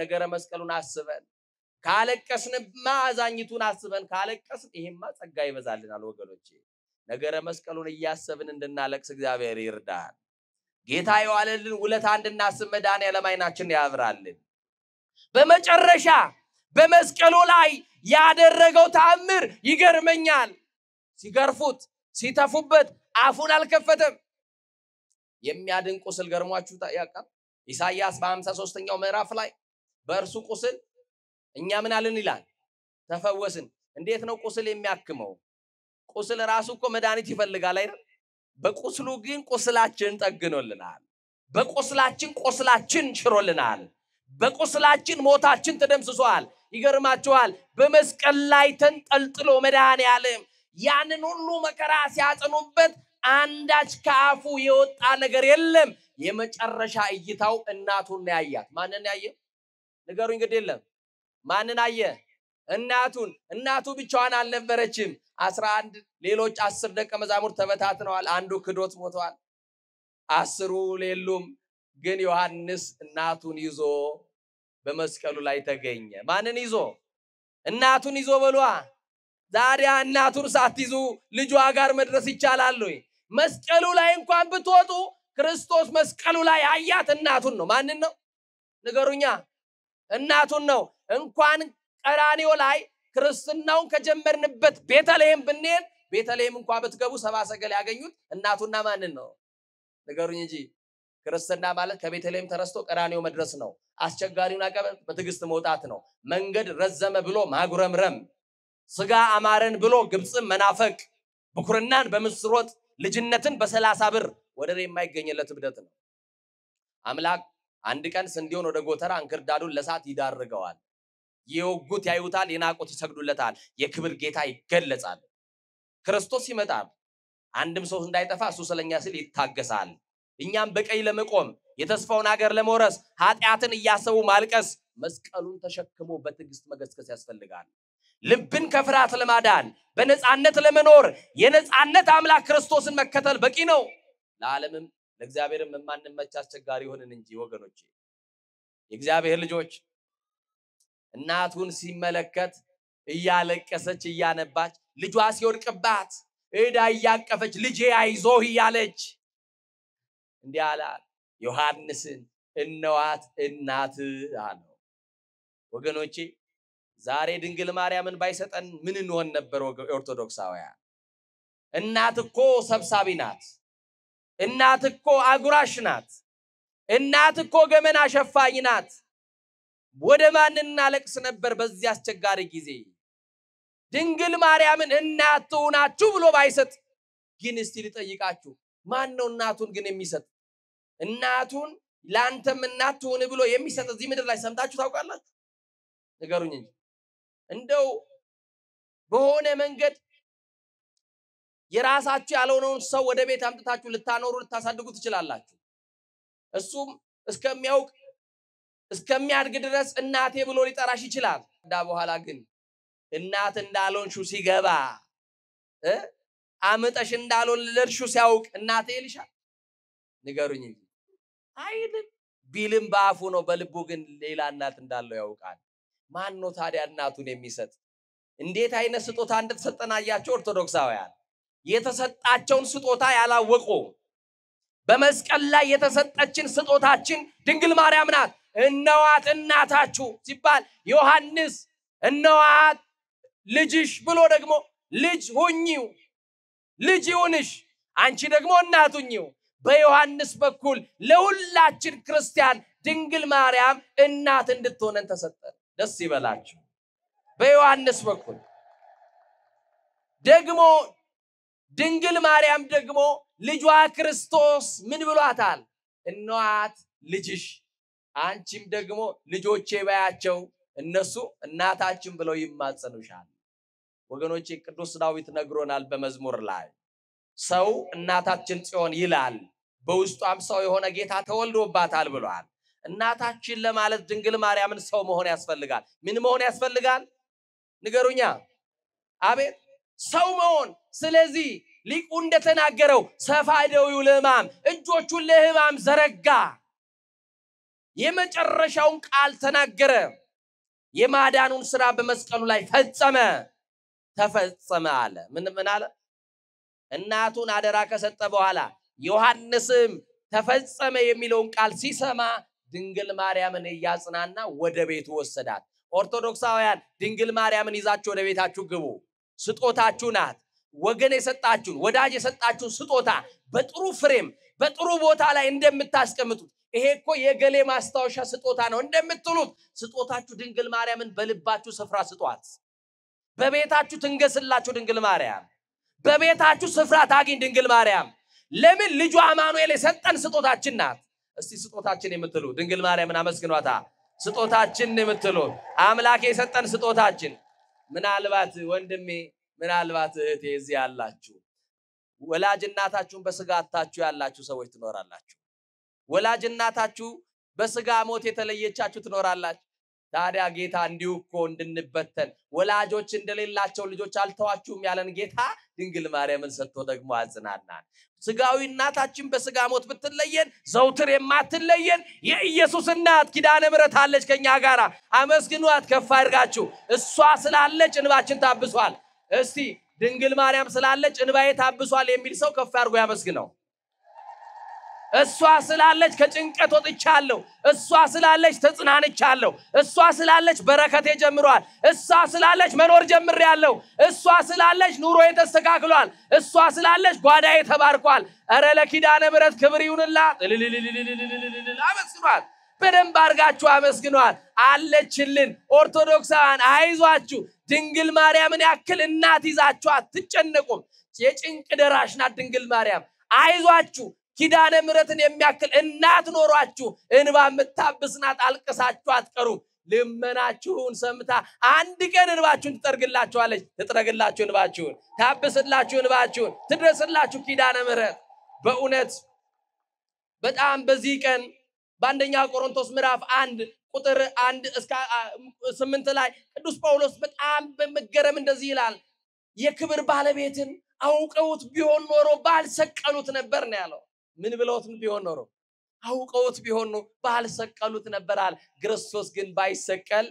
ነገረ መስቀሉን አስበን ካለቀስንማ አዛኝቱን አስበን ካለቀስን ይሄማ ጸጋ ይበዛልናል ወገኖቼ። ነገረ መስቀሉን እያሰብን እንድናለቅስ እግዚአብሔር ይርዳን። ጌታ የዋለልን ውለታ እንድናስብ መድኃኔዓለም ዓይናችንን ያብራልን። በመጨረሻ በመስቀሉ ላይ ያደረገው ተአምር ይገርመኛል። ሲገርፉት ሲተፉበት አፉን አልከፈተም። የሚያድን ቁስል ገርሟችሁ ያውቃል? ኢሳይያስ በ53ኛው ምዕራፍ ላይ በእርሱ ቁስል እኛ ምን አለን ይላል? ተፈወስን። እንዴት ነው ቁስል የሚያክመው? ቁስል ራሱ እኮ መድኃኒት ይፈልጋል አይደል? በቁስሉ ግን ቁስላችን ጠግኖልናል። በቁስላችን ቁስላችን ሽሮልናል። በቁስላችን ሞታችን ተደምስሷል። ይገርማችኋል፣ በመስቀል ላይ ተንጠልጥሎ መድኃኔዓለም ያንን ሁሉ መከራ ሲያጸኑበት አንዳች ከአፉ የወጣ ነገር የለም። የመጨረሻ እይታው እናቱን ያያት። ማንን ያየ? ንገሩኝ ግድ የለም። ማንን አየ? እናቱን። እናቱ ብቻዋን አልነበረችም። 11 ሌሎች 10 ደቀ መዛሙርት ተበታትነዋል። አንዱ ክዶት ሞቷል። 10ሩ ሌሉም። ግን ዮሐንስ እናቱን ይዞ በመስቀሉ ላይ ተገኘ። ማንን ይዞ? እናቱን ይዞ በሏ። ዛሬ እናቱን ሳትይዙ ልጇ ጋር መድረስ ይቻላል ወይ? መስቀሉ ላይ እንኳን ብትወጡ ክርስቶስ መስቀሉ ላይ አያት እናቱን ነው። ማንን ነው? ንገሩኛ። እናቱን ነው። እንኳን ቀራንዮ ላይ ክርስትናውን ከጀመርንበት ቤተልሔም ብንሄድ ቤተልሔም እንኳን ብትገቡ ሰብአ ሰገል ያገኙት እናቱና ማንን ነው? ንገሩኝ እንጂ። ክርስትና ማለት ከቤተልሔም ተረስቶ ቀራንዮ መድረስ ነው። አስቸጋሪውን አቀበት በትዕግስት መውጣት ነው። መንገድ ረዘመ ብሎ ማጉረምረም፣ ስጋ አማረን ብሎ ግብጽን መናፈቅ፣ ብኩርናን በምስር ወጥ ልጅነትን በ30 ብር ወደር የማይገኝለት እብደት ነው። አምላክ አንድ ቀን ስንዴውን ወደ ጎተራ እንክርዳዱን ለሳት ይዳርገዋል። የወጉት ያዩታል፣ የናቁት ይሰግዱለታል። የክብር ጌታ ይገለጻል። ክርስቶስ ይመጣል። አንድም ሰው እንዳይጠፋ እሱ ስለኛ ሲል ይታገሳል። እኛም በቀኝ ለመቆም የተስፋውን ሀገር ለመውረስ ኃጢአትን እያሰቡ ማልቀስ መስቀሉን ተሸክሞ በትዕግስት መገስገስ ያስፈልጋል። ልብን ከፍርሃት ለማዳን በነጻነት ለመኖር የነጻነት አምላክ ክርስቶስን መከተል በቂ ነው። ለዓለምም ለእግዚአብሔርም የማንመች አስቸጋሪ ሆነን እንጂ ወገኖቼ፣ የእግዚአብሔር ልጆች እናቱን ሲመለከት እያለቀሰች እያነባች ልጇ ሲወድቅባት እዳ እያቀፈች ልጄ አይዞህ እያለች እንዲህ አላት። ዮሐንስን እነዋት እናት አለው። ወገኖቼ ዛሬ ድንግል ማርያምን ባይሰጠን ምን እንሆን ነበር? ኦርቶዶክሳውያን እናት እኮ ሰብሳቢ ናት። እናት እኮ አጉራሽ ናት። እናት እኮ ገመና ሸፋኝ ናት። ወደ ማን እናለቅስ ነበር በዚህ አስቸጋሪ ጊዜ? ድንግል ማርያምን እናት ሆናችሁ ብሎ ባይሰጥ ግን እስቲ ልጠይቃችሁ፣ ማን ነው እናቱን ግን የሚሰጥ? እናቱን ላንተም እናት ሆነ ብሎ የሚሰጥ እዚህ ምድር ላይ ሰምታችሁ ታውቃላችሁ? ንገሩኝ እንጂ እንደው በሆነ መንገድ የራሳችሁ ያልሆነውን ሰው ወደ ቤት አምጥታችሁ ልታኖሩ ልታሳድጉ ትችላላችሁ። እሱም እስከሚያውቅ እስከሚያድግ ድረስ እናቴ ብሎ ሊጠራሽ ይችላል። በኋላ ግን እናት እንዳልሆንሹ ሲገባ አመጣሽ እንዳልሆን ለርሹ ሲያውቅ እናቴ ይልሻል? ንገሩኝ እንጂ አይልም። ቢልም ባፉ ነው፣ በልቡ ግን ሌላ እናት እንዳለው ያውቃል። ማን ነው ታዲያ እናቱን የሚሰጥ? እንዴት አይነት ስጦታ እንደተሰጠን አያችሁ ኦርቶዶክሳውያን። የተሰጣቸውን ስጦታ ያላወቁ በመስቀል ላይ የተሰጠችን ስጦታችን ድንግል ማርያም ናት። እነዋት እናታችሁ ሲባል ዮሐንስ እነዋት ልጅሽ ብሎ ደግሞ ልጅ ሁኚው፣ ልጅ ይሁንሽ፣ አንቺ ደግሞ እናት ሁኚው። በዮሐንስ በኩል ለሁላችን ክርስቲያን ድንግል ማርያም እናት እንድትሆነን ተሰጠን። ደስ ይበላችሁ። በዮሐንስ በኩል ደግሞ ድንግል ማርያም ደግሞ ልጇ ክርስቶስ ምን ብሏታል? እነዋት ልጅሽ፣ አንቺም ደግሞ ልጆቼ ባያቸው እነሱ እናታችን ብለው ይማጸኑሻል። ወገኖቼ ቅዱስ ዳዊት ነግሮናል በመዝሙር ላይ ሰው እናታችን ጽዮን ይላል፣ በውስጧም ሰው የሆነ ጌታ ተወልዶባታል ብሏል። እናታችን ለማለት ድንግል ማርያምን ሰው መሆን ያስፈልጋል። ምን መሆን ያስፈልጋል? ንገሩኛ። አቤት ሰው መሆን። ስለዚህ ሊቁ እንደተናገረው ሰፋደው ለሕማም እጆቹን ለሕማም ዘረጋ፣ የመጨረሻውን ቃል ተናገረ፣ የማዳኑን ሥራ በመስቀሉ ላይ ፈጸመ፣ ተፈጸመ አለ። ምን አለ? እናቱን አደራ ከሰጠ በኋላ ዮሐንስም ተፈጸመ የሚለውን ቃል ሲሰማ ድንግል ማርያምን ያጽናና ወደ ቤቱ ወሰዳት። ኦርቶዶክሳውያን ድንግል ማርያምን ይዛችሁ ወደ ቤታችሁ ግቡ። ስጦታችሁ ናት። ወገን የሰጣችሁን ወዳጅ የሰጣችሁን ስጦታ በጥሩ ፍሬም በጥሩ ቦታ ላይ እንደምታስቀምጡት ይሄ እኮ የገሌ ማስታወሻ ስጦታ ነው እንደምትሉት ስጦታችሁ ድንግል ማርያምን በልባችሁ ስፍራ ስጧት። በቤታችሁ ትንገስላችሁ ድንግል ማርያም። በቤታችሁ ስፍራ ታግኝ ድንግል ማርያም። ለምን? ልጇ አማኑኤል የሰጠን ስጦታችን ናት። እስቲ ስጦታችን የምትሉ ድንግል ማርያምን አመስግኗታ። ስጦታችን የምትሉ አምላክ የሰጠን ስጦታችን። ምናልባት ወንድሜ ምናልባት እህቴ እዚህ ያላችሁ ወላጅ እናታችሁን በስጋ አጣችሁ ያላችሁ ሰዎች ትኖራላችሁ። ወላጅ እናታችሁ በስጋ ሞት የተለየቻችሁ ትኖራላችሁ። ታዲያ ጌታ እንዲሁ እኮ እንድንበተን ወላጆች እንደሌላቸው ልጆች አልተዋችሁም ያለን ጌታ ድንግል ማርያምን ሰጥቶ ደግሞ አጽናናን። ስጋዊ እናታችን በስጋ ሞት ብትለየን ዘውትር የማትለየን የኢየሱስ እናት ኪዳነ ምሕረት አለች ከኛ ጋራ። አመስግኗት ከፍ አድርጋችሁ። እሷ ስላለች እንባችን ታብሷል። እስቲ ድንግል ማርያም ስላለች እንባዬ ታብሷል የሚል ሰው ከፍ አድርጎ ያመስግነው። እሷ ስላለች ከጭንቀት ወጥቻለሁ፣ እሷ ስላለች ተጽናንቻለሁ፣ እሷ ስላለች በረከቴ ጀምሯል፣ እሷ ስላለች መኖር ጀምሬያለሁ፣ እሷ ስላለች ኑሮዬ ተስተካክሏል፣ እሷ ስላለች ጓዳዬ ተባርኳል። ኧረ ለኪዳነ ምሕረት ክብር ይሁንላት። አመስግኗት። በደንብ አድርጋችሁ አመስግኗት። አለችልን። ኦርቶዶክሳውያን አይዟችሁ። ድንግል ማርያምን ያክል እናት ይዛችሁ አትጨነቁም። የጭንቅ ደራሽ ናት ድንግል ማርያም። አይዟችሁ። ኪዳነ ምሕረትን የሚያክል እናት ኖሯችሁ እንባ የምታብስናት። አልቅሳችሁ አትቀሩም። ልመናችሁን ሰምታ አንድ ቀን እንባችሁን ትጠርግላችኋለች። ትጥረግላችሁ እንባችሁን፣ ታብስላችሁ እንባችሁን፣ ትድረስላችሁ ኪዳነ ምሕረት። በእውነት በጣም በዚህ ቀን በአንደኛ ቆሮንቶስ ምዕራፍ 1 ቁጥር 1 እስከ 8 ላይ ቅዱስ ጳውሎስ በጣም በመገረም እንደዚህ ይላል። የክብር ባለቤትን አውቀውት ቢሆን ኖሮ ባልሰቀሉት ነበር ነው ያለው። ምን ብለውት ቢሆን ኖሮ? አውቀውት ቢሆን ኖሮ ባልሰቀሉት ነበር አለ። ክርስቶስ ግን ባይሰቀል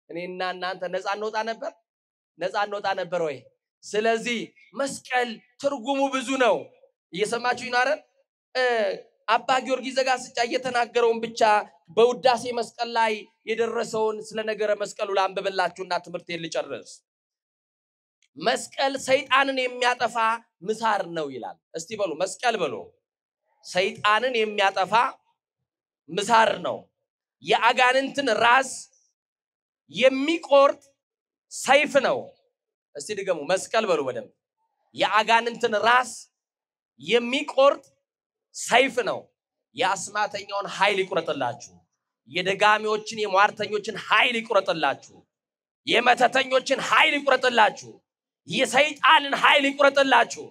እኔና እናንተ ነፃ እንወጣ ነበር? ነፃ እንወጣ ነበር ወይ? ስለዚህ መስቀል ትርጉሙ ብዙ ነው። እየሰማችሁ ይናረን። አባ ጊዮርጊስ ዘጋስጫ እየተናገረውን ብቻ በውዳሴ መስቀል ላይ የደረሰውን ስለ ነገረ መስቀሉ ላንብብላችሁና ትምህርቴን ልጨርስ። መስቀል ሰይጣንን የሚያጠፋ ምሳር ነው ይላል። እስቲ በሉ መስቀል በሉ። ሰይጣንን የሚያጠፋ ምሳር ነው። የአጋንንትን ራስ የሚቆርጥ ሰይፍ ነው። እስቲ ድገሙ መስቀል በሉ በደም። የአጋንንትን ራስ የሚቆርጥ ሰይፍ ነው። የአስማተኛውን ኃይል ይቆርጥላችሁ። የደጋሚዎችን የሟርተኞችን ኃይል ይቆርጥላችሁ። የመተተኞችን ኃይል ይቆርጥላችሁ። የሰይጣንን ኃይል ይቆርጥላችሁ።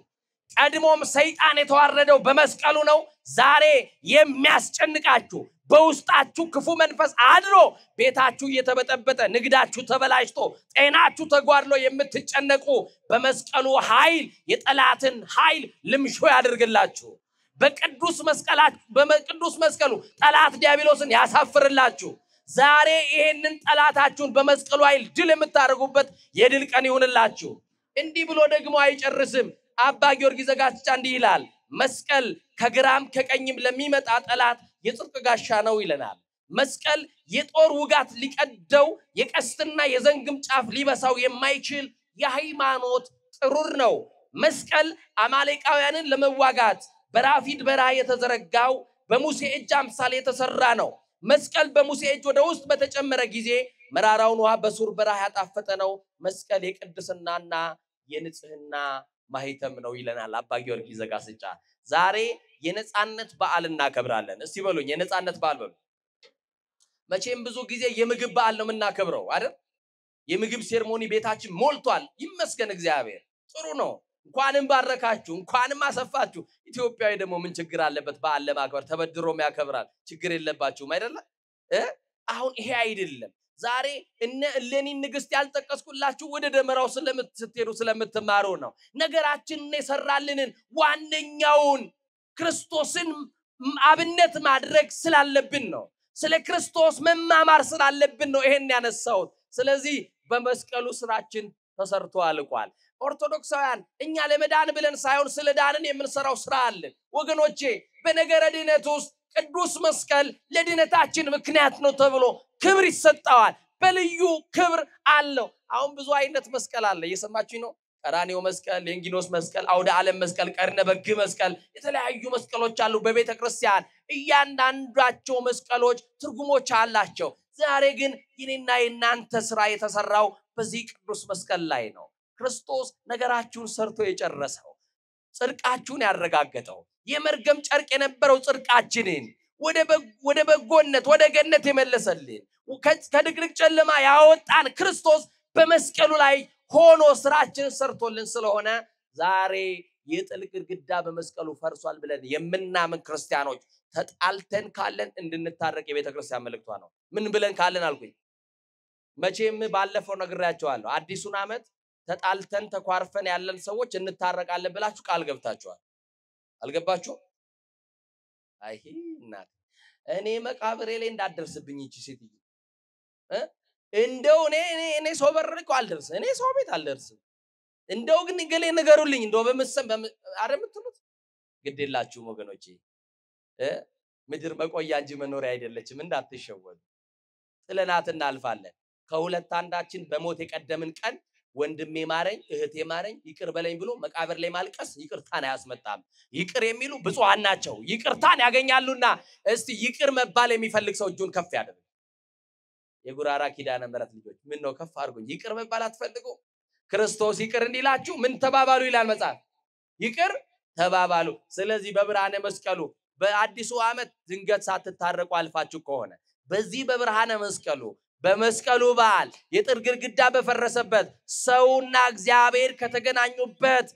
ቀድሞም ሰይጣን የተዋረደው በመስቀሉ ነው። ዛሬ የሚያስጨንቃችሁ በውስጣችሁ ክፉ መንፈስ አድሮ ቤታችሁ እየተበጠበጠ ንግዳችሁ ተበላሽቶ ጤናችሁ ተጓድሎ የምትጨነቁ በመስቀሉ ኃይል የጠላትን ኃይል ልምሾ ያድርግላችሁ። በቅዱስ መስቀሉ ጠላት ዲያብሎስን ያሳፍርላችሁ። ዛሬ ይሄንን ጠላታችሁን በመስቀሉ ኃይል ድል የምታደርጉበት የድል ቀን ይሁንላችሁ። እንዲህ ብሎ ደግሞ አይጨርስም። አባ ጊዮርጊስ ዘጋስጫ እንዲህ ይላል። መስቀል ከግራም ከቀኝም ለሚመጣ ጠላት የጽድቅ ጋሻ ነው ይለናል። መስቀል የጦር ውጋት ሊቀደው የቀስትና የዘንግም ጫፍ ሊበሳው የማይችል የሃይማኖት ጥሩር ነው። መስቀል አማሌቃውያንን ለመዋጋት በራፊድ በረሃ የተዘረጋው በሙሴ እጅ አምሳል የተሰራ ነው። መስቀል በሙሴ እጅ ወደ ውስጥ በተጨመረ ጊዜ መራራውን ውሃ በሱር በረሃ ያጣፈጠ ነው። መስቀል የቅድስናና የንጽህና ማህተም ነው ይለናል አባ ጊዮርጊስ ዘጋስጫ። ዛሬ የነጻነት በዓል እናከብራለን። እስቲ በሉኝ የነጻነት በዓል በሉ። መቼም ብዙ ጊዜ የምግብ በዓል ነው የምናከብረው አይደል? የምግብ ሴርሞኒ ቤታችን ሞልቷል። ይመስገን እግዚአብሔር። ጥሩ ነው። እንኳንም ባረካችሁ፣ እንኳንም አሰፋችሁ። ኢትዮጵያዊ ደግሞ ምን ችግር አለበት? በዓል ለማክበር ተበድሮም ያከብራል። ችግር የለባችሁም አይደለ? አሁን ይሄ አይደለም። ዛሬ እለኒ ንግስት ያልጠቀስኩላችሁ ወደ ደመራው ስትሄዱ ስለምትማሩ ነው። ነገራችንን የሰራልንን ዋነኛውን ክርስቶስን አብነት ማድረግ ስላለብን ነው። ስለ ክርስቶስ መማማር ስላለብን ነው ይሄን ያነሳሁት። ስለዚህ በመስቀሉ ስራችን ተሰርቶ አልቋል። ኦርቶዶክሳውያን እኛ ለመዳን ብለን ሳይሆን ስለ ዳንን የምንሰራው ስራ አለ ወገኖቼ። በነገረ ድነት ውስጥ ቅዱስ መስቀል ለድነታችን ምክንያት ነው ተብሎ ክብር ይሰጣዋል። በልዩ ክብር አለው። አሁን ብዙ አይነት መስቀል አለ። እየሰማችሁ ነው። ቀራንዮ መስቀል፣ ሌንጊኖስ መስቀል፣ አውደ ዓለም መስቀል፣ ቀርነ በግ መስቀል፣ የተለያዩ መስቀሎች አሉ በቤተ ክርስቲያን። እያንዳንዳቸው መስቀሎች ትርጉሞች አላቸው። ዛሬ ግን የኔና የናንተ ስራ የተሰራው በዚህ ቅዱስ መስቀል ላይ ነው። ክርስቶስ ነገራችሁን ሰርቶ የጨረሰው ጽድቃችሁን ያረጋገጠው የመርገም ጨርቅ የነበረው ጽድቃችንን ወደ በጎነት ወደ ገነት የመለሰልን ከድቅድቅ ጨለማ ያወጣን ክርስቶስ በመስቀሉ ላይ ሆኖ ስራችን ሰርቶልን ስለሆነ ዛሬ የጥል ግድግዳ በመስቀሉ ፈርሷል ብለን የምናምን ክርስቲያኖች ተጣልተን ካለን እንድንታረቅ የቤተ ክርስቲያን መልእክቷ ነው። ምን ብለን ካለን አልኩኝ። መቼም ባለፈው ነግሬያቸዋለሁ። አዲሱን ዓመት ተጣልተን ተኳርፈን ያለን ሰዎች እንታረቃለን ብላችሁ ቃል ገብታችኋል። አልገባችሁ? አይ እናት እኔ መቃብሬ ላይ እንዳደርስብኝ እቺ ሴትዮ እንደው እኔ ሰው በርቆ አልደርስ እኔ ሰው ቤት አልደርስም። እንደው ግን ገሌ ነገሩልኝ እንደው በመሰም አረምትሉት ግዴላችሁ ወገኖቼ። ምድር መቆያ እንጂ መኖሪያ አይደለችም። እንዳትሸወዱ። ጥለናት እናልፋለን። ከሁለት አንዳችን በሞት የቀደምን ቀን ወንድሜ ማረኝ እህቴ ማረኝ ይቅር በለኝ ብሎ መቃብር ላይ ማልቀስ ይቅርታን አያስመጣም። ይቅር የሚሉ ብፁዓን ናቸው ይቅርታን ያገኛሉና። እስቲ ይቅር መባል የሚፈልግ ሰው እጁን ከፍ ያድርግ። የጉራራ ኪዳነ ምሕረት ልጆች ምን ነው ከፍ አድርጉኝ። ይቅር መባል አትፈልጉ? ክርስቶስ ይቅር እንዲላችሁ ምን ተባባሉ ይላል መጽሐፍ። ይቅር ተባባሉ። ስለዚህ በብርሃነ መስቀሉ በአዲሱ ዓመት ድንገት ሳትታረቁ አልፋችሁ ከሆነ በዚህ በብርሃነ መስቀሉ በመስቀሉ በዓል የጥል ግድግዳ በፈረሰበት ሰውና እግዚአብሔር ከተገናኙበት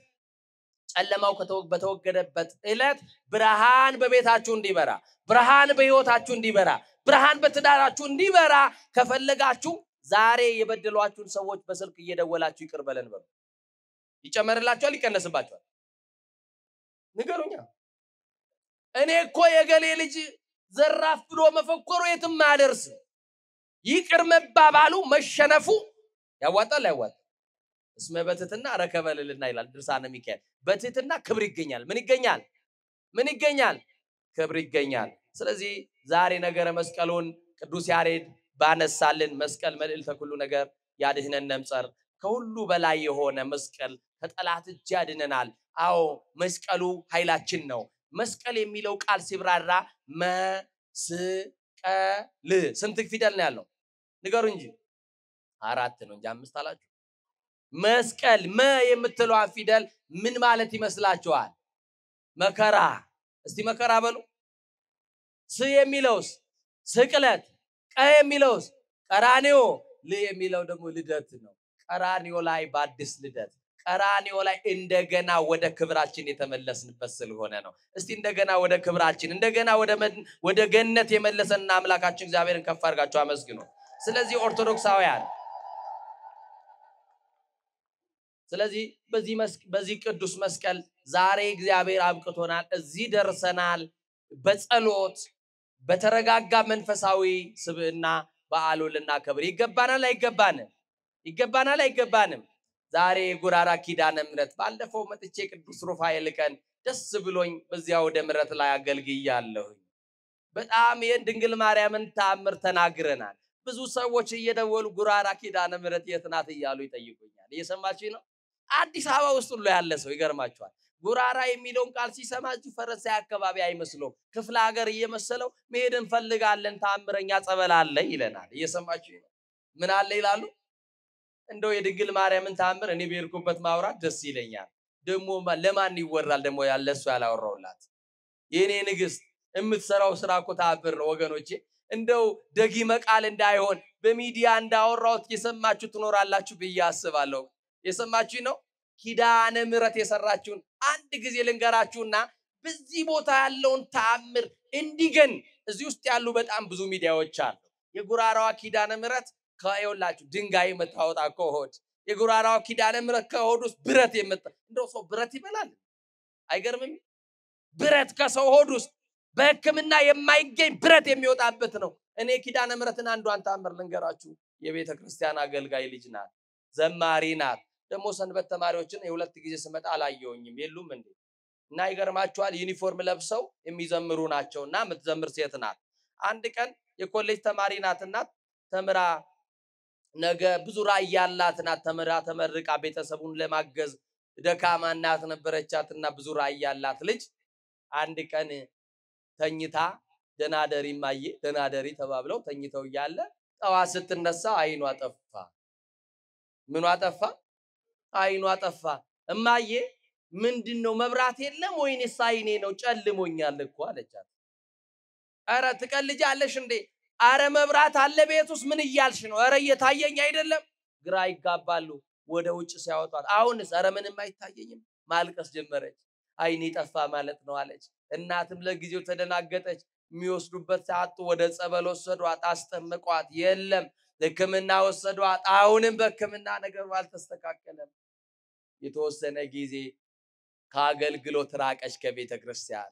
ጨለማው በተወገደበት ዕለት ብርሃን በቤታችሁ እንዲበራ፣ ብርሃን በህይወታችሁ እንዲበራ፣ ብርሃን በትዳራችሁ እንዲበራ ከፈለጋችሁ ዛሬ የበደሏችሁን ሰዎች በስልክ እየደወላችሁ ይቅር በለን በሉ። ይጨመርላችኋል ይቀነስባችኋል? ንገሩኛ። እኔ እኮ የገሌ ልጅ ዘራፍ ብሎ መፈክሩ የትም አያደርስ። ይቅር መባባሉ መሸነፉ ያዋጣል ያዋጣል? እስመ በትሕትና ረከበልልና ይላል ድርሳነ ሚካኤል። በትሕትና ክብር ይገኛል። ምን ይገኛል? ምን ይገኛል? ክብር ይገኛል። ስለዚህ ዛሬ ነገረ መስቀሉን ቅዱስ ያሬድ ባነሳልን መስቀል መልዕልተ ኩሉ ነገር ያድህነን ነምጸር ከሁሉ በላይ የሆነ መስቀል ከጠላት እጅ ያድነናል። አዎ መስቀሉ ኃይላችን ነው። መስቀል የሚለው ቃል ሲብራራ መስቀል ስንት ፊደል ነው ያለው? ንገሩ እንጂ 4 ነው እንጂ 5 አላችሁ። መስቀል የምትለው ፊደል ምን ማለት ይመስላችኋል? መከራ። እስቲ መከራ በሉ። የሚለውስ ስቅለት፣ የሚለውስ ቀራንዮ፣ የሚለው ደግሞ ልደት ነው። ቀራንዮ ላይ በአዲስ ልደት፣ ቀራንዮ ላይ እንደገና ወደ ክብራችን የተመለስንበት ስለሆነ ነው። እስቲ እንደገና ወደ ክብራችን እንደገና ወደ ገነት የመለሰና አምላካችን እግዚአብሔርን ከፍ አድርጋችሁ አመስግኑ። ስለዚህ ኦርቶዶክሳውያን በዚህ ቅዱስ መስቀል ዛሬ እግዚአብሔር አብቅቶናል፣ እዚህ ደርሰናል። በጸሎት በተረጋጋ መንፈሳዊ ስብዕና በዓሉን ልናከብር ይገባናል። አይገባንም? ይገባናል አይገባንም? ዛሬ ጉራራ ኪዳነ ምሕረት ባለፈው መጥቼ ቅዱስ ሩፋኤል ቀን ደስ ብሎኝ በዚያው ደምረት ላይ አገልግያለሁ። በጣም የድንግል ማርያምን ተአምር ተናግረናል። ብዙ ሰዎች እየደወሉ ጉራራ ኪዳነ ምሕረት የት ናት እያሉ ይጠይቁኛል። እየሰማችሁ ነው? አዲስ አበባ ውስጥ ሁሉ ያለ ሰው ይገርማችኋል። ጉራራ የሚለውን ቃል ሲሰማችሁ ፈረንሳይ አካባቢ አይመስሎም፣ ክፍለ ሀገር እየመሰለው መሄድ እንፈልጋለን፣ ተአምረኛ ጸበል አለ ይለናል። እየሰማችሁ ነው? ምን አለ ይላሉ? እንደው የድንግል ማርያምን ተአምር እኔ በሄድኩበት ማውራት ደስ ይለኛል። ደግሞ ለማን ይወራል? ደግሞ ያለሱ ያላወራውላት የኔ ንግስት የምትሰራው ስራ እኮ ተአምር ነው ወገኖቼ። እንደው ደጊመ ቃል እንዳይሆን በሚዲያ እንዳወራውት የሰማችሁ ትኖራላችሁ ብዬ አስባለሁ። የሰማችሁ ነው? ኪዳነ ምሕረት የሰራችሁን አንድ ጊዜ ልንገራችሁና በዚህ ቦታ ያለውን ተአምር እንዲገን እዚህ ውስጥ ያሉ በጣም ብዙ ሚዲያዎች አሉ። የጉራራዋ ኪዳነ ምሕረት ከይውላችሁ ድንጋይ መታወጣ ከሆድ የጉራራዋ ኪዳነ ምሕረት ከሆድ ውስጥ ብረት እንደው ሰው ብረት ይበላል? አይገርምም? ብረት ከሰው ሆድ ውስጥ በሕክምና የማይገኝ ብረት የሚወጣበት ነው። እኔ ኪዳነ ምሕረትን አንዷን ተአምር ልንገራችሁ። የቤተ ክርስቲያን አገልጋይ ልጅ ናት፣ ዘማሪ ናት። ደግሞ ሰንበት ተማሪዎችን የሁለት ጊዜ ስመጣ አላየውኝም የሉም እንዴ? እና ይገርማችኋል ዩኒፎርም ለብሰው የሚዘምሩ ናቸውና የምትዘምር ሴት ናት። አንድ ቀን የኮሌጅ ተማሪ ናትና ተምራ ነገ ብዙ ራዕይ ያላት ናት። ተምራ ተመርቃ ቤተሰቡን ለማገዝ ደካማ እናት ነበረቻትና ብዙ ራዕይ ያላት ልጅ አንድ ቀን ተኝታ ደናደሪ ማየ ደናደሪ ተባብለው ተኝተው ያለ ጠዋት ስትነሳ አይኗ ጠፋ። ምኗ ጠፋ? አይኗ ጠፋ። እማዬ ምንድነው መብራት የለም ወይንስ አይኔ ነው ጨልሞኛል እኮ አለቻት። አረ ትቀልጃለሽ እንዴ? አረ መብራት አለ ቤት ውስጥ ምን እያልሽ ነው? አረ እየታየኝ አይደለም። ግራ ይጋባሉ። ወደ ውጭ ሲያወጣት አሁንስ አረ ምንም አይታየኝም። ማልቀስ ጀመረች። አይኔ ጠፋ ማለት ነው አለች። እናትም ለጊዜው ተደናገጠች። የሚወስዱበት ሰዓት ወደ ጸበል ወሰዷት፣ አስጠመቋት። የለም ሕክምና ወሰዷት። አሁንም በሕክምና ነገሩ አልተስተካከለም። የተወሰነ ጊዜ ከአገልግሎት ራቀች ከቤተ ክርስቲያን።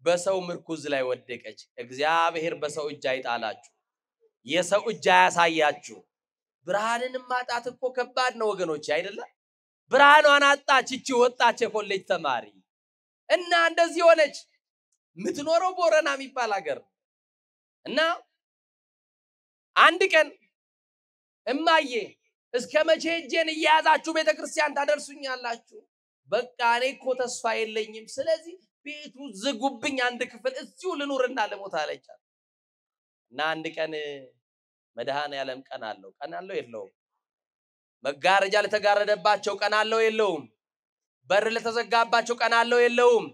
በሰው ምርኩዝ ላይ ወደቀች። እግዚአብሔር በሰው እጅ አይጣላችሁ፣ የሰው እጅ አያሳያችሁ። ብርሃንን ማጣት እኮ ከባድ ነው ወገኖች አይደለም? ብርሃኗን አጣች። እቺ ወጣች የኮሌጅ ተማሪ እና እንደዚህ ሆነች። ምትኖረው ቦረና የሚባል ሀገር እና አንድ ቀን እማዬ እስከ መቼ እጄን እያያዛችሁ ቤተክርስቲያን ታደርሱኛላችሁ? በቃ እኔ እኮ ተስፋ የለኝም። ስለዚህ ቤቱ ዝጉብኝ፣ አንድ ክፍል እዚሁ ልኑርና ልሞት አለቻት። እና አንድ ቀን መድኃኔዓለም ቀን አለው የለውም? መጋረጃ ለተጋረደባቸው ቀን አለው የለውም? በር ለተዘጋባቸው ቀን አለው የለውም?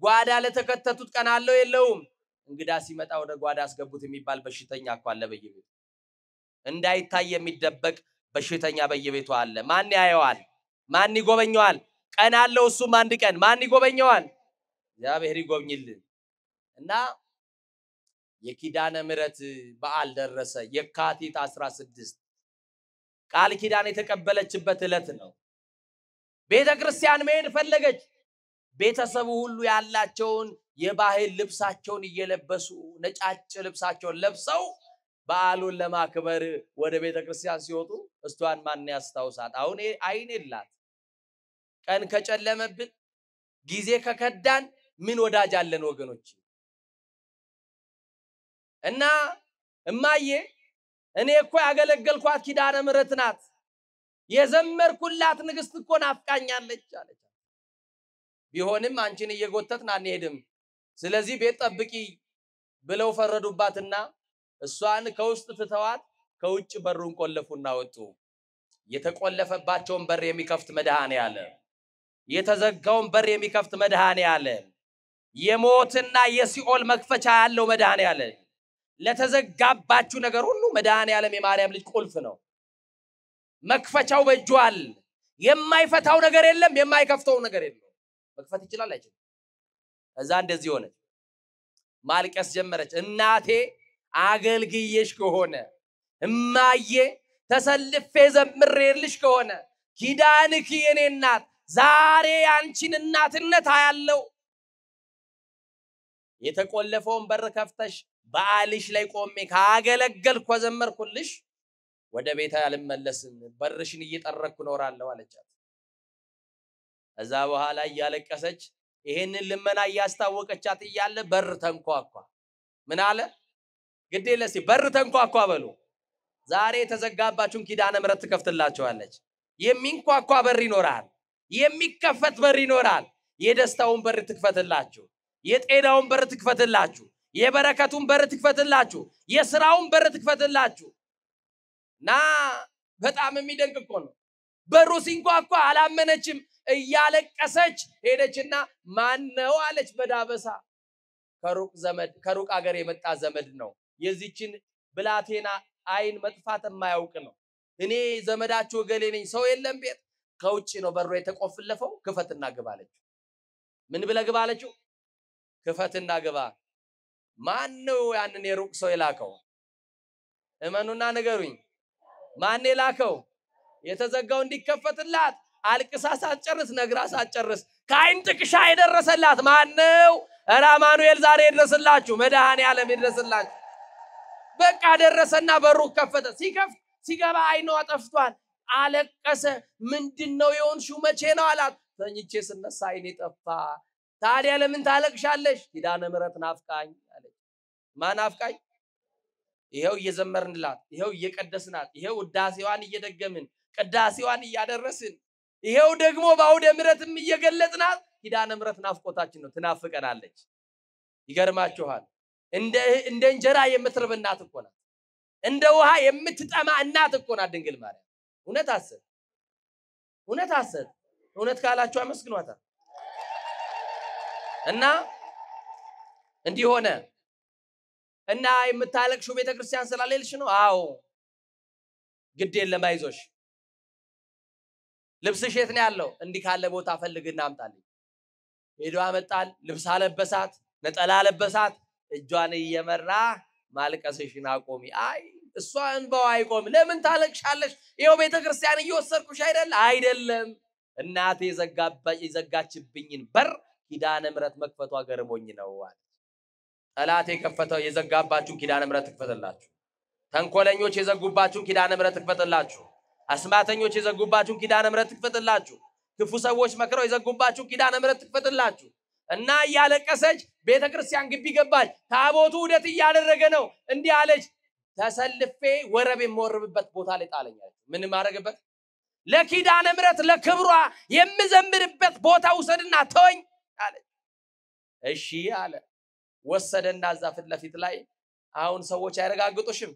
ጓዳ ለተከተቱት ቀን አለው የለውም? እንግዳ ሲመጣ ወደ ጓዳ አስገቡት የሚባል በሽተኛ እኮ አለ በየቤቱ። እንዳይታይ የሚደበቅ በሽተኛ በየቤቱ አለ። ማን ያየዋል? ማን ይጎበኘዋል? ቀን አለው እሱም አንድ ቀን ማን ይጎበኘዋል? እግዚአብሔር ይጎብኝልን። እና የኪዳነ ምሕረት በዓል ደረሰ። የካቲት 16 ቃል ኪዳን የተቀበለችበት ዕለት ነው። ቤተ ክርስቲያን መሄድ ፈለገች። ቤተሰቡ ሁሉ ያላቸውን የባህል ልብሳቸውን እየለበሱ ነጫጭ ልብሳቸውን ለብሰው በዓሉን ለማክበር ወደ ቤተ ክርስቲያን ሲወጡ እሷን ማን ያስታውሳት? አሁን አይን የላት። ቀን ከጨለመብን ጊዜ ከከዳን ምን ወዳጅ አለን ወገኖች? እና እማዬ እኔ እኮ ያገለገልኳት ኪዳነ ምሕረት ናት የዘመርኩላት ንግስት እኮ ናፍቃኛለች አለች ቢሆንም አንቺን እየጎተትን አንሄድም ስለዚህ ቤት ጠብቂ ብለው ፈረዱባትና እሷን ከውስጥ ትተዋት ከውጭ በሩን ቆለፉና ወጡ የተቆለፈባቸውን በር የሚከፍት መድኃኔዓለም የተዘጋውን በር የሚከፍት መድኃኔዓለም የሞትና የሲኦል መክፈቻ ያለው መድኃኔዓለም ለተዘጋባችሁ ነገር ሁሉ መድኃኔዓለም የማርያም ልጅ ቁልፍ ነው መክፈቻው በእጇል የማይፈታው ነገር የለም የማይከፍተው ነገር የለም መክፈት ይችላል አይችልም እዛ እንደዚህ ሆነ ማልቀስ ጀመረች እናቴ አገልግዬሽ ከሆነ እማዬ ተሰልፌ ዘምሬልሽ ከሆነ ኪዳንኪ የኔ እናት ዛሬ አንቺን እናትነት አያለው የተቆለፈውን በር ከፍተሽ በአልሽ ላይ ቆሜ ካገለገልኩ ዘመርኩልሽ ወደ ቤታ ያልመለስን በርሽን እየጠረኩ ኖራለሁ አለቻት እዛ በኋላ ያለቀሰች ይሄንን ልመና ያስታወቀቻት ይያለ በር ተንኳኳ ምን አለ ግዴለሲ በር ተንኳኳ በሉ ዛሬ ተዘጋባችሁን ኪዳነ ምሕረት ትከፍትላችኋለች የሚንኳኳ በር ይኖራል የሚከፈት በር ይኖራል የደስታውን በር ትከፍትላችሁ የጤናውን በር ትከፍትላችሁ የበረከቱን በር ትከፍትላችሁ የሥራውን በር ትከፍትላችሁ ና በጣም የሚደንቅ እኮ ነው በሩ ሲንኳኳ አላመነችም እያለቀሰች ሄደችና ማን ነው አለች በዳበሳ ከሩቅ ሀገር የመጣ ዘመድ ነው የዚችን ብላቴና አይን መጥፋት የማያውቅ ነው እኔ ዘመዳችሁ ገሌ ነኝ ሰው የለም ቤት ከውጪ ነው በሩ የተቆፈለፈው ክፈትና ግባ አለች ምን ብለ ግባ አለችው ክፈትና ግባ ማን ነው ያንን የሩቅ ሰው የላከው እመኑና ንገሩኝ ማን የላከው የተዘጋው እንዲከፈትላት አልቅሳ ሳትጨርስ ነግራ ሳትጨርስ ከአይን ጥቅሻ የደረሰላት ማን ነው አማኑኤል ዛሬ ይድረስላችሁ መድኃኔዓለም ይድረስላችሁ በቃ ደረሰና በሩ ከፈተ ሲከፍት ሲገባ አይኗ ጠፍቷል አለቀሰ ምንድነው የሆንሽው መቼ ነው አላት ተኝቼ ስነሳ አይኔ ጠፋ ታዲያ ለምን ታለቅሻለሽ ኪዳነ ምሕረት ናፍቃኝ አለች ማን ናፍቃኝ ይሄው እየዘመርንላት ይሄው እየቀደስናት ይሄው ውዳሴዋን እየደገምን ቅዳሴዋን እያደረስን ይሄው ደግሞ ባውደ ምሕረትም እየገለጽናት ኪዳነ ምሕረት ናፍቆታችን ነው ትናፍቀናለች ይገርማችኋል እንደ እንጀራ የምትርብ እናት እኮ ናት እንደ ውሃ የምትጠማ እናት እኮ ናት ድንግል ማርያም እውነት አሰት እውነት ካላችሁ አመስግኗታል እና እንዲህ ሆነ እና የምታለቅሽው ቤተክርስቲያን ስላለልሽ ነው አዎ ግድ የለም አይዞሽ ልብስሽ የት ነው ያለው እንዲህ ካለ ቦታ ፈልግና አምጣልኝ ሄዶ አመጣል ልብስ አለበሳት ነጠላ አለበሳት እጇን እየመራ ማልቀስሽን አቆሚ አይ እሷ እንባው አይቆም ለምን ታለቅሻለሽ ይሄው ቤተክርስቲያን እየወሰድኩሽ አይደለም እናቴ ዘጋችብኝን በር ኪዳነ ምሕረት መክፈቷ ገርሞኝ ነው አለ ጠላቴ ከፈተው የዘጋባችሁ ኪዳነ ምሕረት ትክፈትላችሁ ተንኮለኞች የዘጉባችሁ ኪዳነ ምሕረት ትክፈትላችሁ አስማተኞች የዘጉባችሁ ኪዳነ ምሕረት ትክፈትላችሁ ክፉ ሰዎች መከረው የዘጉባችሁ ኪዳነ ምሕረት ትክፈትላችሁ እና ያለቀሰች ቤተክርስቲያን ግቢ ገባች ታቦቱ ውደት ያደረገ ነው እንዲህ አለች ተሰልፌ ወረብ የምወርብበት ቦታ ላይ ጣለኛል ምን ማረግበት ለኪዳነ ምሕረት ለክብሯ የምዘምርበት ቦታ ውሰድና ተወኝ አለች እሺ አለ ወሰደና ዛፍ ለፊት ላይ አሁን ሰዎች አይረጋግጡሽም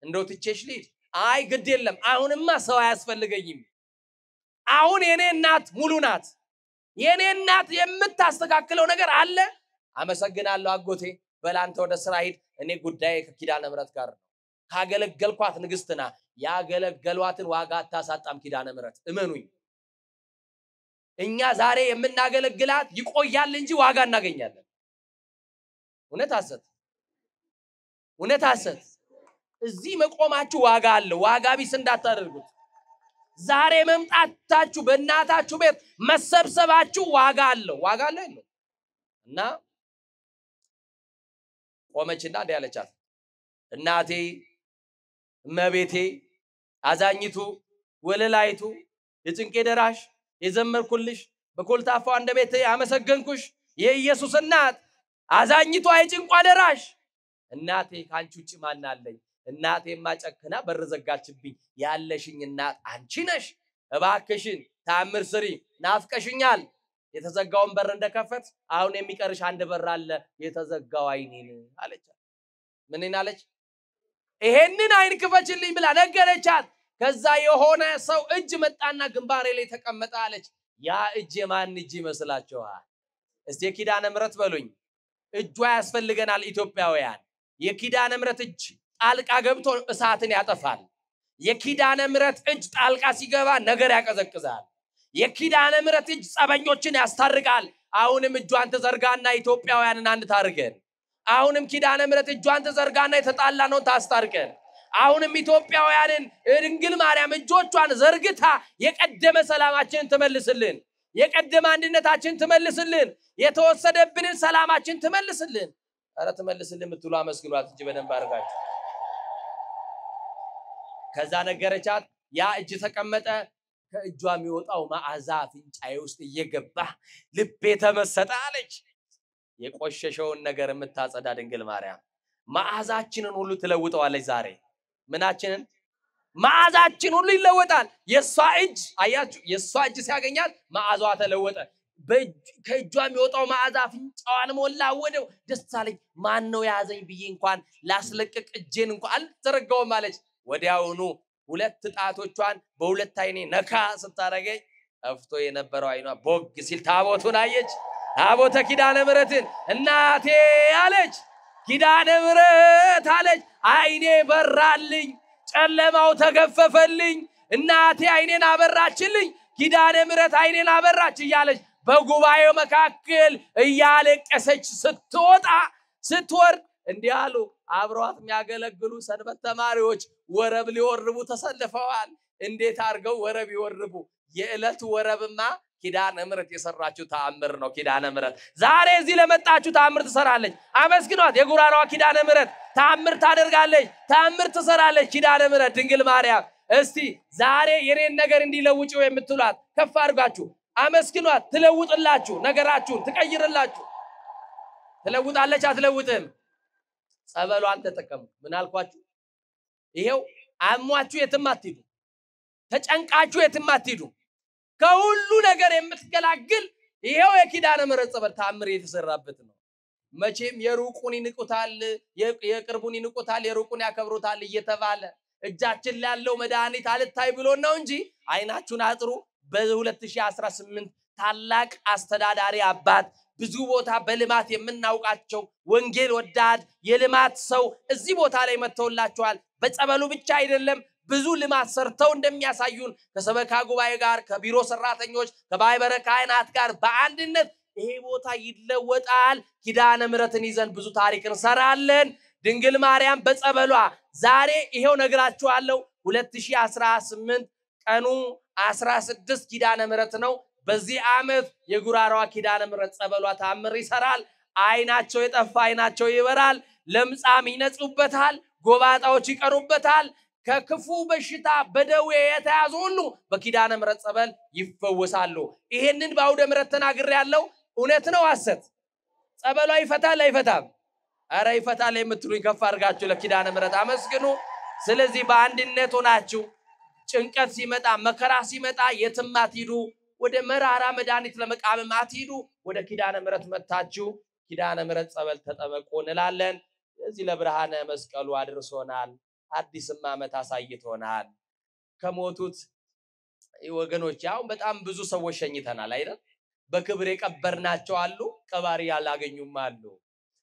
እንደው ትቼሽ ልሂድ አይ ግድ የለም አሁንማ ሰው አያስፈልገኝም አሁን የኔ እናት ሙሉ ናት የኔ እናት የምታስተካክለው ነገር አለ አመሰግናለሁ አጎቴ በላንተ ወደ ስራ ሂድ እኔ ጉዳይ ከኪዳነ ምሕረት ጋር ነው ካገለገልኳት ንግስትና ያገለገሏትን ዋጋ ታሳጣም ኪዳነ ምሕረት እመኑኝ እኛ ዛሬ የምናገለግላት ይቆያል እንጂ ዋጋ እናገኛለን እውነት አሰት እዚህ መቆማችሁ ዋጋ አለ ዋጋ ቢስ እንዳታደርጉት ዛሬ መምጣታችሁ በእናታችሁ ቤት መሰብሰባችሁ ዋጋ አለው እና ቆመችና እንዲያለቻት እናቴ እመቤቴ አዛኝቱ ወለላይቱ የጭንቄ ደራሽ የዘመርኩልሽ በኮልታፋው አንደበቴ አመሰገንኩሽ የኢየሱስ እናት አዛኝቱ አይጭንቋ ደራሽ እናቴ ካንቺ ውጪ ማን አለኝ እናቴማ ጨክና በር ዘጋችብኝ ያለሽኝ እናት አንቺ ነሽ እባክሽን ታምር ስሪ ናፍቀሽኛል የተዘጋውን በር እንደከፈት አሁን የሚቀርሽ አንድ በር አለ የተዘጋው አይኔን አለች ምንን አለች ይሄንን አይን ክፈችልኝ ብላ ነገረቻት ከዛ የሆነ ሰው እጅ መጣና ግንባሬ ላይ ተቀመጠ አለች ያ እጅ የማን እጅ ይመስላችኋል እስቲ የኪዳነ ምሕረት በሉኝ እጇ ያስፈልገናል ኢትዮጵያውያን የኪዳነ ምሕረት እጅ ጣልቃ ገብቶ እሳትን ያጠፋል የኪዳነ ምሕረት እጅ ጣልቃ ሲገባ ነገር ያቀዘቅዛል የኪዳነ ምሕረት እጅ ጸበኞችን ያስታርቃል አሁንም እጇን ተዘርጋና ኢትዮጵያውያንን አንድ ታርገን አሁንም ኪዳነ ምሕረት እጇን ተዘርጋና የተጣላነውን ታስታርቀን አሁንም ኢትዮጵያውያንን ድንግል ማርያም እጆቿን ዘርግታ የቀደመ ሰላማችንን ትመልስልን የቀደመ አንድነታችንን ትመልስልን የተወሰደብንን ሰላማችንን ትመልስልን አረ ትመልስልን ምትሉ አመስግኗት እንጂ በደንብ አርጋችሁ ከዛ ነገረቻት ያ እጅ ተቀመጠ ከእጇ የሚወጣው መዓዛ ፍንጫዬ ውስጥ እየገባ ልቤ ተመሰጠ አለች የቆሸሸውን ነገር የምታጸዳ ድንግል ማርያም መዓዛችንን ሁሉ ትለውጠዋለች ዛሬ ምናችንን መዓዛችን ሁሉ ይለወጣል የሷ እጅ አያችሁ የሷ እጅ ሲያገኛት መዓዛዋ ተለወጠ ከእጇ የሚወጣው መዓዛ ፍንጫዋን ሞላ ወደው ደስ አለኝ ማን ነው ያዘኝ ብዬ እንኳን ላስለቅቅ እጄን እንኳን አልዘረጋውም አለች ወዲያውኑ ሁለት ጣቶቿን በሁለት አይኔ ነካ ስታረገኝ አፍቶ የነበረው አይኗ ቦግ ሲል ታቦቱን አየች ታቦተ ኪዳነ ምሕረትን እናቴ አለች ኪዳነ ምሕረት አለች አይኔ በራልኝ ጨለማው ተገፈፈልኝ እናቴ አይኔን አበራችልኝ ኪዳነ ምሕረት አይኔን አበራች እያለች በጉባኤው መካከል እያለቀሰች ስትወጣ ስትወርድ እንዲያሉ አብሯት የሚያገለግሉ ሰንበት ተማሪዎች ወረብ ሊወርቡ ተሰልፈዋል እንዴት አርገው ወረብ ይወርቡ የዕለት ወረብማ ኪዳነ ምሕረት የሰራችው ተአምር ነው ኪዳነ ምሕረት ዛሬ እዚህ ለመጣችሁ ተአምር ትሰራለች አመስግኗት የጉራራዋ ኪዳነ ምሕረት ተአምር ታደርጋለች ተአምር ትሰራለች ኪዳነ ምሕረት ድንግል ማርያም እስቲ ዛሬ የኔን ነገር እንዲለውጪው የምትሏት ከፍ አድርጋችሁ አመስግኗት ትለውጥላችሁ ነገራችሁን ትቀይርላችሁ ትለውጣለች አትለውጥም ጸበሏን ተጠቀሙ ምን አልኳችሁ ይሄው አሟችሁ የትም አትሄዱ ተጨንቃችሁ የትም አትሄዱ ከሁሉ ነገር የምትገላግል ይሄው የኪዳነ ምሕረት ጸበል ተአምር የተሰራበት ነው መቼም የሩቁን ይንቁታል የቅርቡን ይንቁታል የሩቁን ያከብሩታል እየተባለ እጃችን ላይ ያለው መድኃኒት አልታይ ብሎ ነው እንጂ አይናችሁን አጥሩ በ2018 ታላቅ አስተዳዳሪ አባት ብዙ ቦታ በልማት የምናውቃቸው ወንጌል ወዳድ የልማት ሰው እዚህ ቦታ ላይ መተውላችኋል በጸበሉ ብቻ አይደለም ብዙ ልማት ሰርተው እንደሚያሳዩን ከሰበካ ጉባኤ ጋር ከቢሮ ሰራተኞች ከማህበረ ካህናት ጋር በአንድነት ይሄ ቦታ ይለወጣል ኪዳነ ምሕረትን ይዘን ብዙ ታሪክ እንሰራለን ድንግል ማርያም በጸበሏ ዛሬ ይሄው ነግራችኋለሁ 2018 ቀኑ 16 ኪዳነ ምሕረት ነው በዚህ ዓመት የጉራራዋ ኪዳነ ምሕረት ጸበሏ ተአምር ይሰራል አይናቸው የጠፋ አይናቸው ይበራል ለምጻም ይነጹበታል ጎባጣዎች ይቀሩበታል ከክፉ በሽታ በደዌ የተያዙ ሁሉ በኪዳነ ምሕረት ጸበል ይፈወሳሉ ይሄንን ባውደ ምሕረት ተናግሬያለሁ እውነት ነው ሐሰት ጸበሏ ይፈታል አይፈታም አረ ይፈታል የምትሉኝ ከፍ አድርጋችሁ ለኪዳነ ምሕረት አመስግኑ ስለዚህ በአንድነት ሆናችሁ ጭንቀት ሲመጣ መከራ ሲመጣ የትም አትሂዱ ወደ መራራ መድኃኒት ለመቃመም አትሂዱ ወደ ኪዳነ ምሕረት መጣችሁ ኪዳነ ምሕረት ጸበል ተጠመቁ እንላለን እዚህ ለብርሃነ መስቀሉ አድርሶናል አዲስም ዓመት አሳይቶናል ከሞቱት ወገኖች ያው በጣም ብዙ ሰዎች ሸኝተናል አይደል በክብር የቀበርናቸው አሉ ቀባሪ ያላገኙም አሉ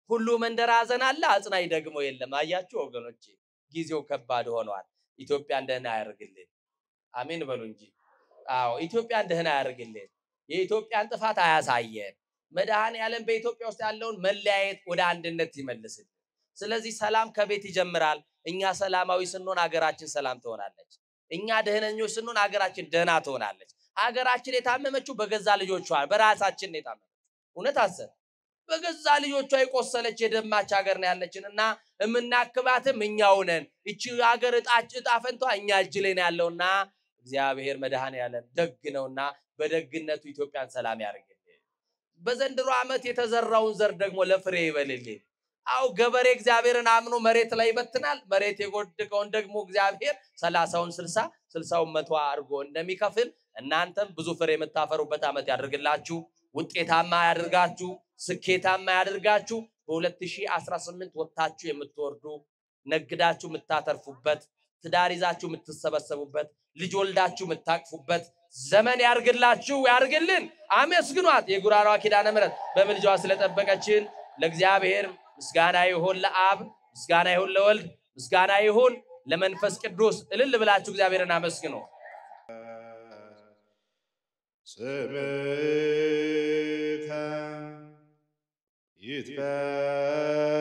ሁሉ መንደር ሐዘን አለ አጽናኝ ደግሞ የለም አያችሁ ወገኖቼ ጊዜው ከባድ ሆኗል ኢትዮጵያ እንደና ያርግልን አሜን በሉ እንጂ አዎ ኢትዮጵያ እንደና ያርግልን የኢትዮጵያን ጥፋት አያሳየን መድኃኔ ዓለም በኢትዮጵያ ውስጥ ያለውን መለያየት ወደ አንድነት ይመልስልን ስለዚህ ሰላም ከቤት ይጀምራል እኛ ሰላማዊ ስንሆን ሀገራችን ሰላም ትሆናለች እኛ ደህነኞች ስንሆን ሀገራችን ደህና ትሆናለች ሀገራችን የታመመችው በገዛ ልጆቿ በራሳችን ነው የታመመችው እውነት አሰብ በገዛ ልጆቿ የቆሰለች የደማች ሀገር ነው ያለችንና እምናክባትም እኛው ነን እቺ ሀገር እጣ ፈንቷ እኛ እጅ ላይ ነው ያለውና እግዚአብሔር መድኃኔ ዓለም ደግ ነውና በደግነቱ ኢትዮጵያን ሰላም ያርግልን በዘንድሮ ዓመት የተዘራውን ዘር ደግሞ ለፍሬ ይበልልን አው ገበሬ እግዚአብሔርን አምኖ መሬት ላይ ይበትናል መሬት የጎደቀውን ደግሞ እግዚአብሔር 30ውን 60 60ውን 100 አድርጎ እንደሚከፍል እናንተም ብዙ ፍሬ የምታፈሩበት ዓመት ያድርግላችሁ ውጤታማ ያድርጋችሁ ስኬታማ ያድርጋችሁ በ2018 ወጣችሁ የምትወርዱ ነግዳችሁ የምታተርፉበት ትዳር ይዛችሁ የምትሰበሰቡበት ልጅ ወልዳችሁ የምታቅፉበት ዘመን ያርግላችሁ ያርግልን አመስግኗት የጉራሯ ኪዳነ ምሕረት በመልጃዋ ስለጠበቀችን ለእግዚአብሔር ምስጋና ይሁን ለአብ ምስጋና ይሁን ለወልድ ምስጋና ይሁን ለመንፈስ ቅዱስ እልል ብላችሁ እግዚአብሔርን አመስግኑ ስምከ ይትቀደስ።